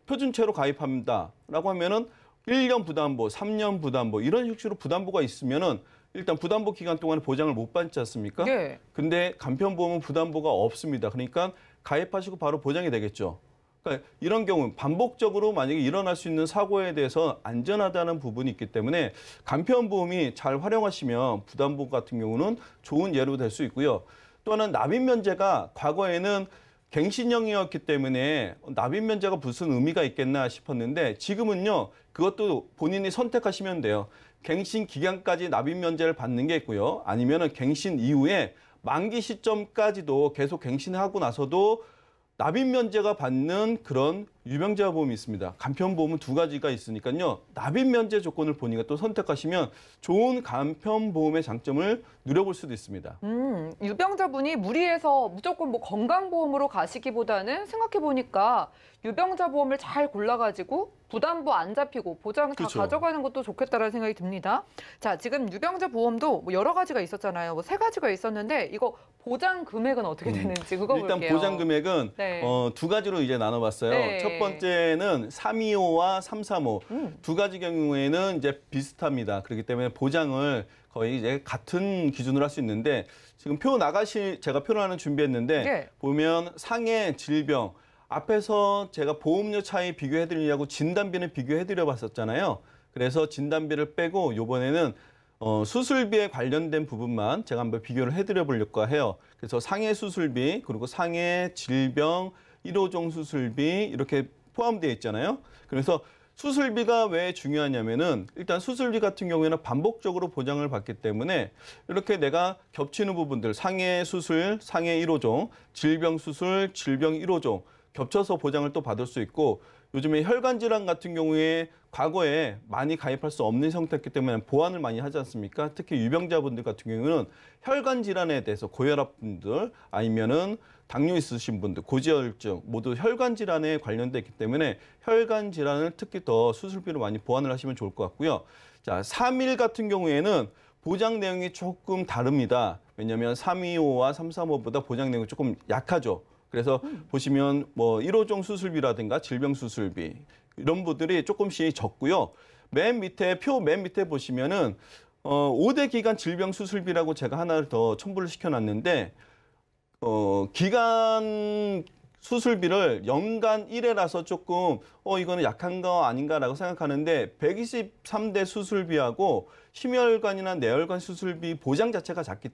표준체로 가입합니다라고 하면은 1년 부담보, 3년 부담보 이런 식으로 부담보가 있으면은 일단 부담보 기간 동안에 보장을 못 받지 않습니까? 근데 간편보험은 부담보가 없습니다. 그러니까 가입하시고 바로 보장이 되겠죠. 그러니까 이런 경우 반복적으로 만약에 일어날 수 있는 사고에 대해서 안전하다는 부분이 있기 때문에 간편보험이 잘 활용하시면 부담보험 같은 경우는 좋은 예로 될 수 있고요. 또 하나는 납입 면제가 과거에는 갱신형이었기 때문에 납입 면제가 무슨 의미가 있겠나 싶었는데 지금은요. 그것도 본인이 선택하시면 돼요. 갱신 기간까지 납입 면제를 받는 게 있고요. 아니면은 갱신 이후에 만기 시점까지도 계속 갱신하고 나서도 납입 면제가 받는 그런 유병자 보험이 있습니다. 간편보험은 두 가지가 있으니까요. 납입 면제 조건을 보니까 또 선택하시면 좋은 간편보험의 장점을 누려볼 수도 있습니다. 유병자분이 무리해서 무조건 뭐 건강보험으로 가시기보다는 생각해보니까 유병자 보험을 잘 골라가지고 부담도 안 잡히고 보장 다 그렇죠. 가져가는 것도 좋겠다라는 생각이 듭니다. 자, 지금 유병자 보험도 뭐 여러 가지가 있었잖아요. 뭐 3가지가 있었는데 이거 보장 금액은 어떻게 되는지 그거 일단 볼게요. 보장 금액은 네. 두 가지로 이제 나눠봤어요. 네. 첫 번째는 325와 335 두 가지 경우에는 이제 비슷합니다. 그렇기 때문에 보장을 거의 이제 같은 기준으로 할 수 있는데 지금 제가 표를 하나 준비했는데 네. 보면 상해 질병 앞에서 제가 보험료 차이 비교해드리려고 진단비는 비교해드려 봤었잖아요. 그래서 진단비를 빼고 이번에는 수술비에 관련된 부분만 제가 한번 비교를 해드려 보려고 해요. 그래서 상해 수술비 그리고 상해 질병 1호종 수술비 이렇게 포함되어 있잖아요. 그래서 수술비가 왜 중요하냐면은 일단 수술비 같은 경우에는 반복적으로 보장을 받기 때문에 이렇게 내가 겹치는 부분들 상해 수술, 상해 1호종, 질병 수술, 질병 1호종 겹쳐서 보장을 또 받을 수 있고 요즘에 혈관 질환 같은 경우에 과거에 많이 가입할 수 없는 형태였기 때문에 보완을 많이 하지 않습니까? 특히 유병자분들 같은 경우는 혈관 질환에 대해서 고혈압 분들 아니면은 당뇨 있으신 분들, 고지혈증 모두 혈관 질환에 관련돼 있기 때문에 혈관 질환을 특히 더 수술비로 많이 보완을 하시면 좋을 것 같고요. 자, 3일 같은 경우에는 보장 내용이 조금 다릅니다. 왜냐하면 325와 335보다 보장 내용이 조금 약하죠. 그래서 보시면 뭐 1호종 수술비라든가 질병 수술비 이런 분들이 조금씩 적고요. 맨 밑에 보시면은 5대 기간 질병 수술비라고 제가 하나를 더 첨부를 시켜놨는데 기간 수술비를 연간 1회라서 조금 이거는 약한 거 아닌가라고 생각하는데 123대 수술비하고 심혈관이나 뇌혈관 수술비 보장 자체가 작기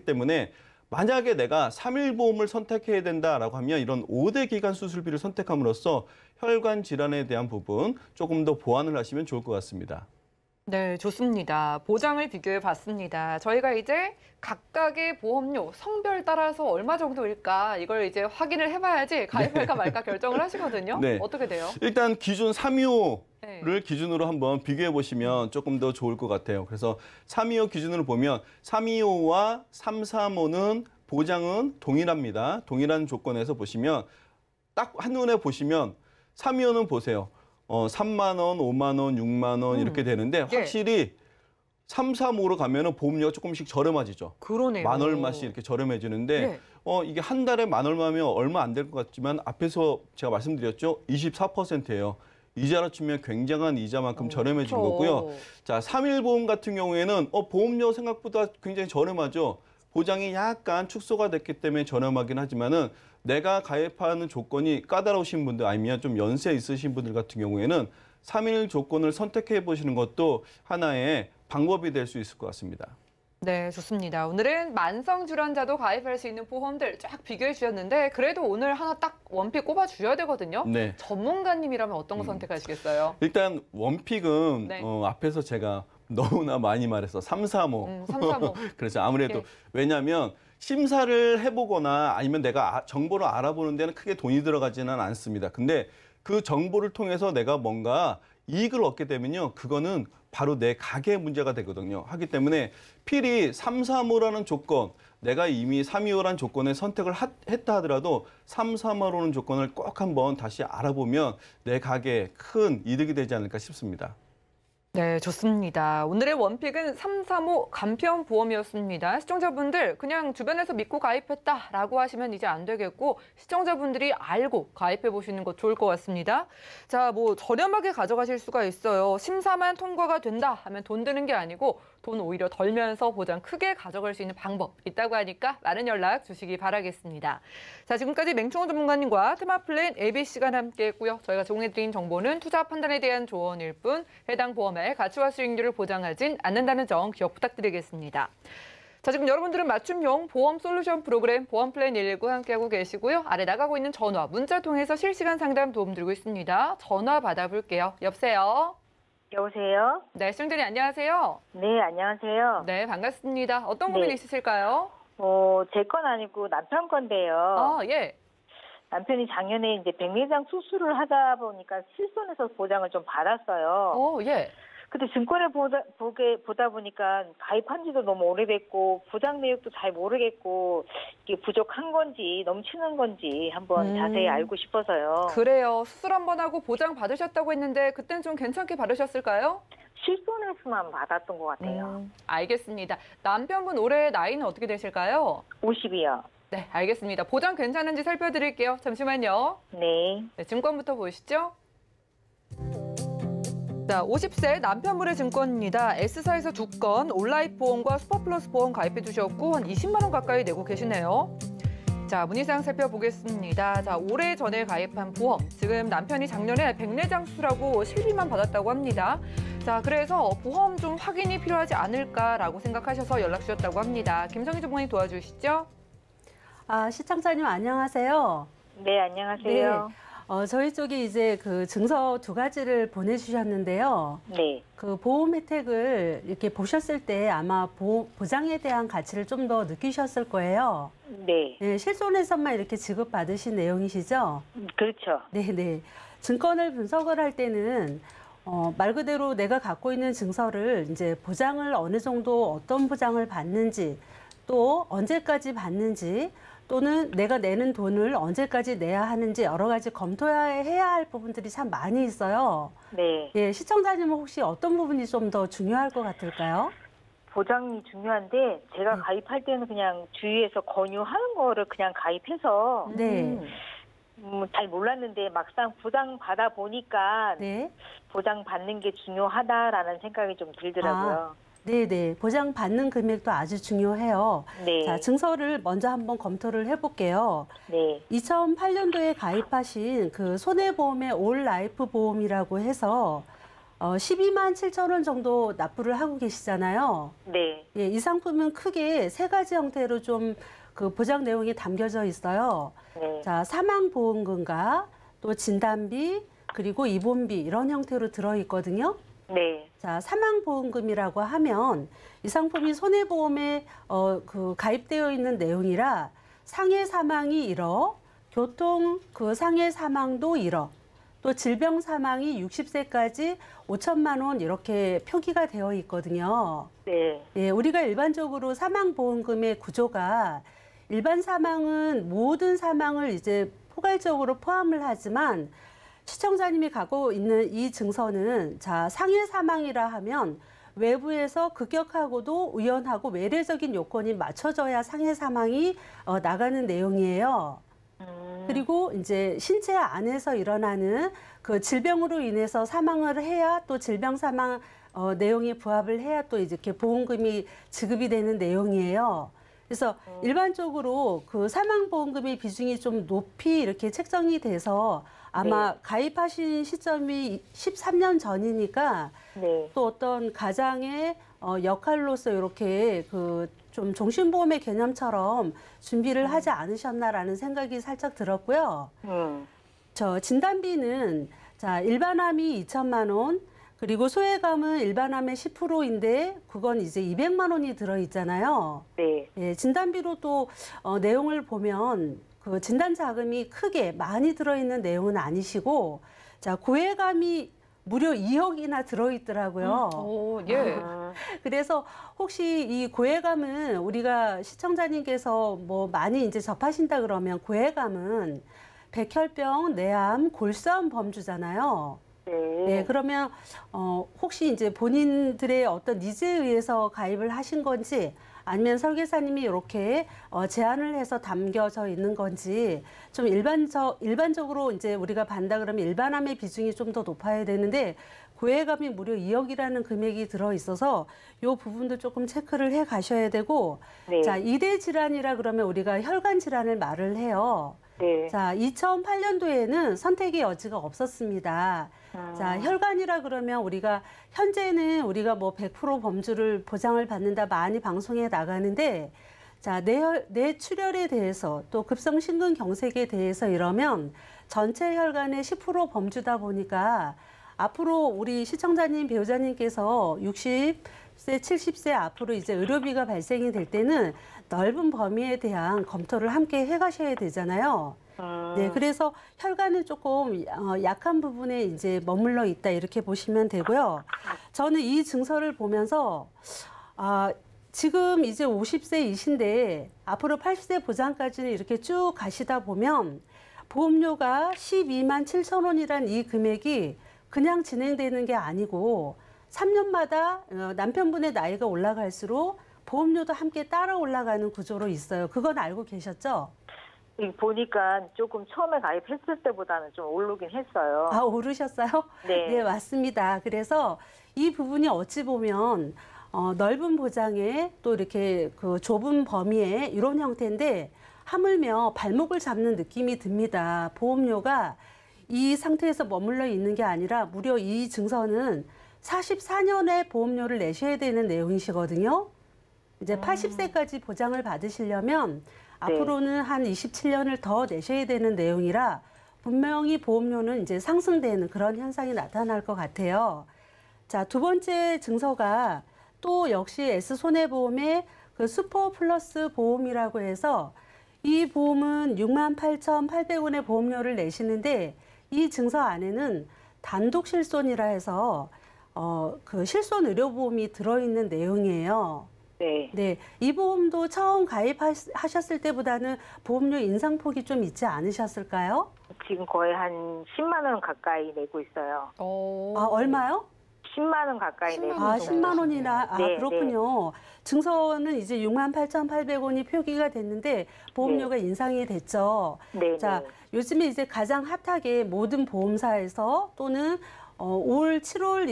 때문에 만약에 내가 3일 보험을 선택해야 된다라고 하면 이런 5대 기간 수술비를 선택함으로써 혈관 질환에 대한 부분 조금 더 보완을 하시면 좋을 것 같습니다. 네, 좋습니다. 보장을 비교해 봤습니다. 저희가 이제 각각의 보험료 성별 따라서 얼마 정도일까 이걸 이제 확인을 해봐야지 가입할까 말까 결정을 하시거든요. 네. 어떻게 돼요? 일단 기준 325를 네. 기준으로 한번 비교해 보시면 조금 더 좋을 것 같아요. 그래서 325 기준으로 보면 325와 335는 보장은 동일합니다. 동일한 조건에서 보시면 딱 한눈에 보시면 325는 보세요. 3만 원, 5만 원, 6만 원 이렇게 되는데 확실히 335로 가면은 보험료가 조금씩 저렴해지죠. 그러네요. 만 얼마씩 이렇게 저렴해지는데 네. 이게 한 달에 만 얼마면 얼마 안 될 것 같지만 앞에서 제가 말씀드렸죠. 24%예요. 이자로 치면 굉장한 이자만큼 저렴해진 그렇죠. 거고요. 자, 3일 보험 같은 경우에는 보험료 생각보다 굉장히 저렴하죠. 보장이 약간 축소가 됐기 때문에 저렴하긴 하지만은 내가 가입하는 조건이 까다로우신 분들 아니면 좀 연세 있으신 분들 같은 경우에는 3일 조건을 선택해 보시는 것도 하나의 방법이 될 수 있을 것 같습니다. 네, 좋습니다. 오늘은 만성질환자도 가입할 수 있는 보험들 쫙 비교해 주셨는데 그래도 오늘 하나 딱 원픽 꼽아 주셔야 되거든요. 네. 전문가님이라면 어떤 거 선택하시겠어요? 일단 원픽은 네. 앞에서 제가 너무나 많이 말해서 335. 335. 그렇죠. 아무래도 예. 왜냐하면 심사를 해보거나 아니면 내가 정보를 알아보는 데는 크게 돈이 들어가지는 않습니다. 근데 그 정보를 통해서 내가 뭔가 이익을 얻게 되면요. 그거는 바로 내 가게의 문제가 되거든요. 하기 때문에 필히 335라는 조건, 내가 이미 325라는 조건에 선택을 했다 하더라도 335라는 조건을 꼭 한번 다시 알아보면 내 가게에 큰 이득이 되지 않을까 싶습니다. 네, 좋습니다. 오늘의 원픽은 335 간편보험이었습니다. 시청자분들 그냥 주변에서 믿고 가입했다라고 하시면 이제 안 되겠고 시청자분들이 알고 가입해 보시는 것 좋을 것 같습니다. 자, 뭐 저렴하게 가져가실 수가 있어요. 심사만 통과가 된다 하면 돈 드는 게 아니고 돈 오히려 덜면서 보장 크게 가져갈 수 있는 방법 있다고 하니까 많은 연락 주시기 바라겠습니다. 자, 지금까지 맹충호 전문가님과 테마플랜 ABC가 함께했고요. 저희가 제공해드린 정보는 투자 판단에 대한 조언일 뿐 해당 보험의 가치와 수익률을 보장하진 않는다는 점 기억 부탁드리겠습니다. 자, 지금 여러분들은 맞춤형 보험 솔루션 프로그램 보험 플랜 119 함께하고 계시고요. 아래 나가고 있는 전화, 문자 통해서 실시간 상담 도움 드리고 있습니다. 전화 받아볼게요. 여보세요? 여보세요? 네, 시청자님 안녕하세요. 네, 안녕하세요. 네, 반갑습니다. 어떤 고민 네. 있으실까요? 제 건 아니고 남편 건데요. 아, 예. 남편이 작년에 이제 백내장 수술을 하다 보니까 실손에서 보장을 좀 받았어요. 예. 근데 증권을 보다 보니까 가입한 지도 너무 오래됐고 보장 내역도 잘 모르겠고 이게 부족한 건지 넘치는 건지 한번 자세히 알고 싶어서요. 그래요. 수술 한 번 하고 보장 받으셨다고 했는데 그땐 좀 괜찮게 받으셨을까요? 실손에서만 받았던 것 같아요. 알겠습니다. 남편분 올해 나이는 어떻게 되실까요? 50이요. 네, 알겠습니다. 보장 괜찮은지 살펴드릴게요. 잠시만요. 네. 네, 증권부터 보시죠. 자, 50세 남편분의 증권입니다. S사에서 2건 온라이프 보험과 슈퍼플러스 보험 가입해 주셨고 한 20만 원 가까이 내고 계시네요. 자, 문의사항 살펴보겠습니다. 자, 올해 전에 가입한 보험. 지금 남편이 작년에 백내장 수술하고 실비만 받았다고 합니다. 자, 그래서 보험 좀 확인이 필요하지 않을까라고 생각하셔서 연락 주셨다고 합니다. 김성희 전문의 도와주시죠. 시청자님 안녕하세요. 네, 안녕하세요. 저희 쪽이 이제 그 증서 2가지를 보내주셨는데요. 네. 그 보험 혜택을 이렇게 보셨을 때 아마 보장에 대한 가치를 좀 더 느끼셨을 거예요. 네. 네, 실손에서만 이렇게 지급받으신 내용이시죠? 그렇죠. 네네. 증권을 분석을 할 때는 말 그대로 내가 갖고 있는 증서를 이제 보장을 어느 정도 어떤 보장을 받는지 또 언제까지 받는지 또는 내가 내는 돈을 언제까지 내야 하는지 여러 가지 검토해야 할 부분들이 참 많이 있어요. 네. 예, 시청자님은 혹시 어떤 부분이 좀 더 중요할 것 같을까요? 보장이 중요한데 제가 가입할 때는 그냥 주위에서 권유하는 거를 그냥 가입해서 네. 잘 몰랐는데 막상 보장 받아 보니까 네. 보장 받는 게 중요하다라는 생각이 좀 들더라고요. 네네. 보장 받는 금액도 아주 중요해요. 네. 자, 증서를 먼저 한번 검토를 해볼게요. 네. 2008년도에 가입하신 그 손해보험의 올 라이프 보험이라고 해서 12만 7천 원 정도 납부를 하고 계시잖아요. 네. 예, 이 상품은 크게 3가지 형태로 좀 그 보장 내용이 담겨져 있어요. 네. 자, 사망보험금과 또 진단비 그리고 입원비 이런 형태로 들어있거든요. 네. 자, 사망보험금이라고 하면 이 상품이 손해보험에 그 가입되어 있는 내용이라 상해 사망이 1억, 교통 그 상해 사망도 1억, 또 질병 사망이 60세까지 5천만 원 이렇게 표기가 되어 있거든요. 네. 예, 우리가 일반적으로 사망보험금의 구조가 일반 사망은 모든 사망을 이제 포괄적으로 포함을 하지만 시청자님이 갖고 있는 이 증서는 자, 상해 사망이라 하면 외부에서 급격하고도 우연하고 외래적인 요건이 맞춰져야 상해 사망이 나가는 내용이에요. 그리고 이제 신체 안에서 일어나는 그 질병으로 인해서 사망을 해야 또 질병 사망 내용이 부합을 해야 또 이렇게 보험금이 지급이 되는 내용이에요. 그래서 일반적으로 그 사망보험금의 비중이 좀 높이 이렇게 책정이 돼서 아마 네. 가입하신 시점이 13년 전이니까 네. 또 어떤 가장의 역할로서 이렇게 그 좀 종신보험의 개념처럼 준비를 하지 않으셨나라는 생각이 살짝 들었고요. 저 진단비는 자, 일반암이 2천만 원, 그리고 소외감은 일반암의 10%인데 그건 이제 200만 원이 들어있잖아요. 네. 예, 진단비로 또 내용을 보면 그 진단 자금이 크게 많이 들어있는 내용은 아니시고 자, 고해감이 무려 2억이나 들어있더라고요. 오, 예. 그래서 혹시 이 고해감은 우리가 시청자님께서 뭐 많이 이제 접하신다 그러면 고해감은 백혈병, 뇌암, 골수암 범주잖아요. 네. 네, 그러면 혹시 이제 본인들의 어떤 니즈에 의해서 가입을 하신 건지 아니면 설계사님이 이렇게 제안을 해서 담겨져 있는 건지 좀 일반적으로 이제 우리가 반다 그러면 일반암의 비중이 좀 더 높아야 되는데 고해감이 무려 2억이라는 금액이 들어 있어서 이 부분도 조금 체크를 해 가셔야 되고 네. 자, 이대 질환이라 그러면 우리가 혈관 질환을 말을 해요. 네. 자, 2008년도에는 선택의 여지가 없었습니다. 자, 혈관이라 그러면 우리가 현재는 우리가 뭐 100% 범주를 보장을 받는다 많이 방송에 나가는데 자, 뇌출혈에 대해서 또 급성심근경색에 대해서 이러면 전체 혈관의 10% 범주다 보니까 앞으로 우리 시청자님, 배우자님께서 60세, 70세 앞으로 이제 의료비가 발생이 될 때는 넓은 범위에 대한 검토를 함께 해가셔야 되잖아요. 네, 그래서 혈관은 조금 약한 부분에 이제 머물러 있다 이렇게 보시면 되고요. 저는 이 증서를 보면서 지금 이제 50세이신데 앞으로 80세 보장까지는 이렇게 쭉 가시다 보면 보험료가 12만 7천 원이란 이 금액이 그냥 진행되는 게 아니고 3년마다 남편분의 나이가 올라갈수록 보험료도 함께 따라 올라가는 구조로 있어요. 그건 알고 계셨죠? 보니까 조금 처음에 가입했을 때보다는 좀 오르긴 했어요. 아, 오르셨어요? 네. 네, 맞습니다. 그래서 이 부분이 어찌 보면 넓은 보장에 또 이렇게 그 좁은 범위에 이런 형태인데 하물며 발목을 잡는 느낌이 듭니다. 보험료가 이 상태에서 머물러 있는 게 아니라 무려 이 증서는 44년의 보험료를 내셔야 되는 내용이시거든요. 이제 80세까지 보장을 받으시려면 앞으로는 한 27년을 더 내셔야 되는 내용이라 분명히 보험료는 이제 상승되는 그런 현상이 나타날 것 같아요. 자, 두 번째 증서가 또 역시 S손해보험의 그 슈퍼 플러스 보험이라고 해서 이 보험은 68,800원의 보험료를 내시는데 이 증서 안에는 단독 실손이라 해서 그 실손 의료보험이 들어있는 내용이에요. 네. 네, 이 보험도 처음 가입하셨을 때보다는 보험료 인상폭이 좀 있지 않으셨을까요? 지금 거의 한 10만 원 가까이 내고 있어요. 아, 얼마요? 10만 원 가까이 내고 있어요. 10만 원이나, 네, 그렇군요. 네. 증서는 이제 68,800원이 표기가 됐는데 보험료가 네. 인상이 됐죠. 네. 자, 요즘에 이제 가장 핫하게 모든 보험사에서 또는 올 7월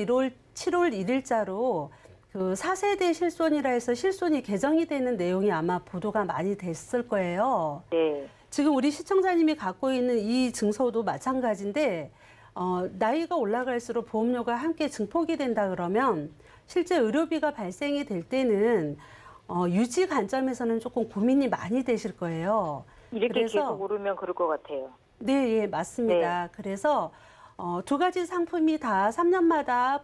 1일자로 그 4세대 실손이라 해서 실손이 개정이 되는 내용이 아마 보도가 많이 됐을 거예요. 네. 지금 우리 시청자님이 갖고 있는 이 증서도 마찬가지인데 나이가 올라갈수록 보험료가 함께 증폭이 된다 그러면 실제 의료비가 발생이 될 때는 유지 관점에서는 조금 고민이 많이 되실 거예요. 이렇게 그래서, 계속 오르면 그럴 것 같아요. 네, 예, 맞습니다. 네. 그래서 두 가지 상품이 다 3년마다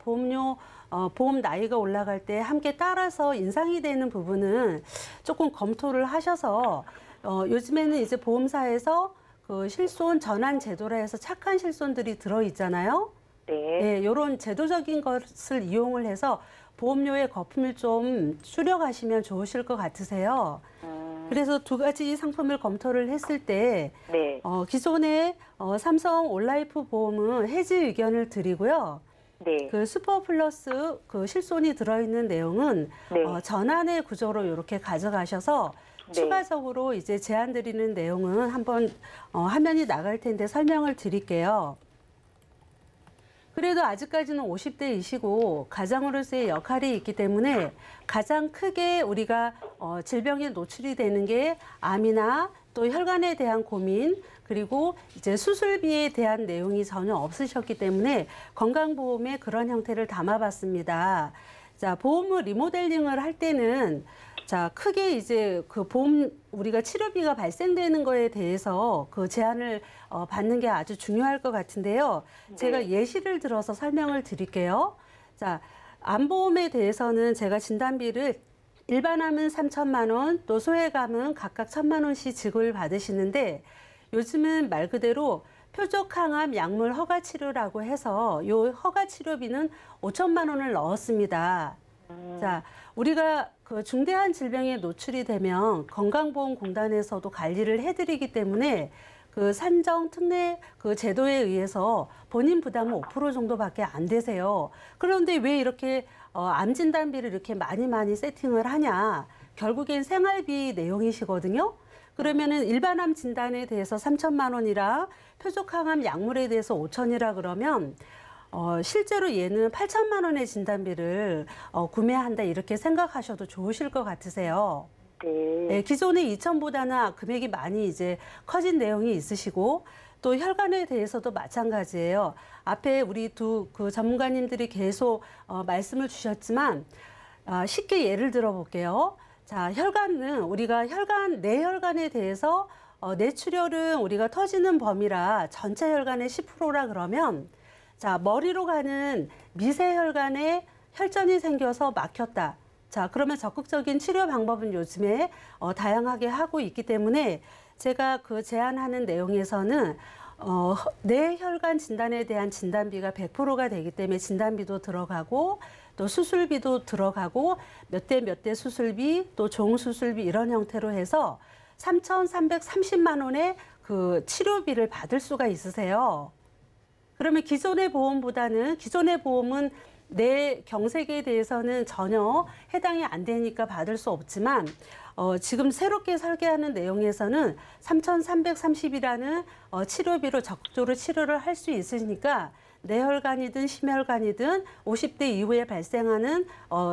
보험 나이가 올라갈 때 함께 따라서 인상이 되는 부분은 조금 검토를 하셔서 요즘에는 이제 보험사에서 그 실손 전환 제도라 해서 착한 실손들이 들어있잖아요. 네. 네, 이런 제도적인 것을 이용을 해서 보험료의 거품을 좀 줄여가시면 좋으실 것 같으세요. 그래서 두 가지 상품을 검토를 했을 때 네. 기존의 삼성 올라이프 보험은 해지 의견을 드리고요. 네. 그 슈퍼 플러스 그 실손이 들어있는 내용은 네. 전환의 구조로 이렇게 가져가셔서 네. 추가적으로 이제 제안 드리는 내용은 한번 화면이 나갈 텐데 설명을 드릴게요. 그래도 아직까지는 50대이시고 가장으로서의 역할이 있기 때문에 가장 크게 우리가 질병에 노출이 되는 게 암이나 또 혈관에 대한 고민 그리고 이제 수술비에 대한 내용이 전혀 없으셨기 때문에 건강보험에 그런 형태를 담아봤습니다. 자, 보험을 리모델링을 할 때는 자, 크게 이제 그 보험 우리가 치료비가 발생되는 거에 대해서 그 제한을 받는 게 아주 중요할 것 같은데요. 네. 제가 예시를 들어서 설명을 드릴게요. 자, 암보험에 대해서는 제가 진단비를 일반암은 3천만 원, 또 소외감은 각각 1,000만 원씩 지급을 받으시는데 요즘은 말 그대로 표적항암 약물 허가치료라고 해서 요 허가치료비는 5천만 원을 넣었습니다. 자, 우리가 그 중대한 질병에 노출이 되면 건강보험공단에서도 관리를 해드리기 때문에 그 산정 특례 그 제도에 의해서 본인 부담은 5% 정도밖에 안 되세요. 그런데 왜 이렇게 암 진단비를 이렇게 많이 세팅을 하냐? 결국엔 생활비 내용이시거든요. 그러면은 일반암 진단에 대해서 3천만 원이라 표적항암 약물에 대해서 5천이라 그러면 실제로 얘는 8천만 원의 진단비를 구매한다 이렇게 생각하셔도 좋으실 것 같으세요. 네, 기존의 2천보다는 금액이 많이 이제 커진 내용이 있으시고 또 혈관에 대해서도 마찬가지예요. 앞에 우리 두 전문가님들이 계속 말씀을 주셨지만 쉽게 예를 들어 볼게요. 자, 혈관은 우리가 내혈관에 대해서 뇌출혈은 우리가 터지는 범위라 전체 혈관의 10%라 그러면 자, 머리로 가는 미세혈관에 혈전이 생겨서 막혔다. 자, 그러면 적극적인 치료 방법은 요즘에 다양하게 하고 있기 때문에 제가 제안하는 내용에서는 뇌혈관 진단에 대한 진단비가 100%가 되기 때문에 진단비도 들어가고 또 수술비도 들어가고 몇 대 수술비 또 종수술비 이런 형태로 해서 3,330만 원의 치료비를 받을 수가 있으세요. 그러면 기존의 보험은 내 경색에 대해서는 전혀 해당이 안 되니까 받을 수 없지만 지금 새롭게 설계하는 내용에서는 3,330이라는 치료비로 적극적으로 치료를 할 수 있으니까 뇌혈관이든 심혈관이든 50대 이후에 발생하는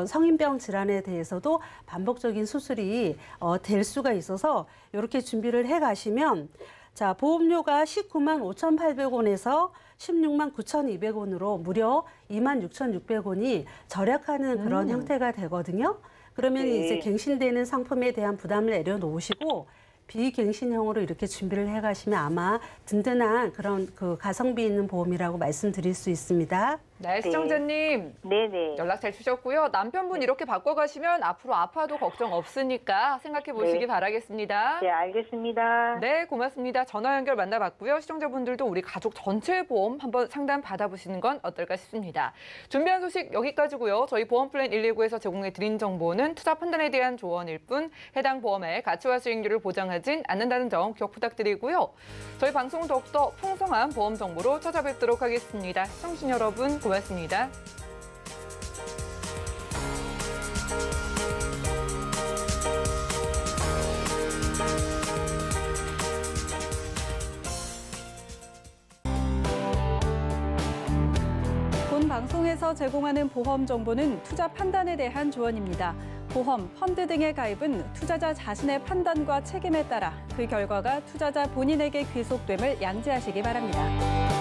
성인병 질환에 대해서도 반복적인 수술이 될 수가 있어서 이렇게 준비를 해 가시면 자, 보험료가 19만 5,800원에서 16만 9,200원으로 무려 26,600원이 절약하는 그런 형태가 되거든요. 그러면 네. 이제 갱신되는 상품에 대한 부담을 내려놓으시고 비갱신형으로 이렇게 준비를 해가시면 아마 든든한 그런 가성비 있는 보험이라고 말씀드릴 수 있습니다. 네, 시청자님. 네네. 연락 잘 주셨고요. 남편분 이렇게 바꿔가시면 앞으로 아파도 걱정 없으니까 생각해 보시기 네. 바라겠습니다. 네, 알겠습니다. 네, 고맙습니다. 전화 연결 만나봤고요. 시청자분들도 우리 가족 전체 보험 한번 상담 받아보시는 건 어떨까 싶습니다. 준비한 소식 여기까지고요. 저희 보험플랜 119에서 제공해 드린 정보는 투자 판단에 대한 조언일 뿐 해당 보험의 가치와 수익률을 보장하진 않는다는 점 기억 부탁드리고요. 저희 방송 더욱더 풍성한 보험 정보로 찾아뵙도록 하겠습니다. 시청자 여러분 고맙습니다. 본 방송에서 제공하는 보험 정보는 투자 판단에 대한 조언입니다. 보험, 펀드 등의 가입은 투자자 자신의 판단과 책임에 따라 그 결과가 투자자 본인에게 귀속됨을 양지하시기 바랍니다.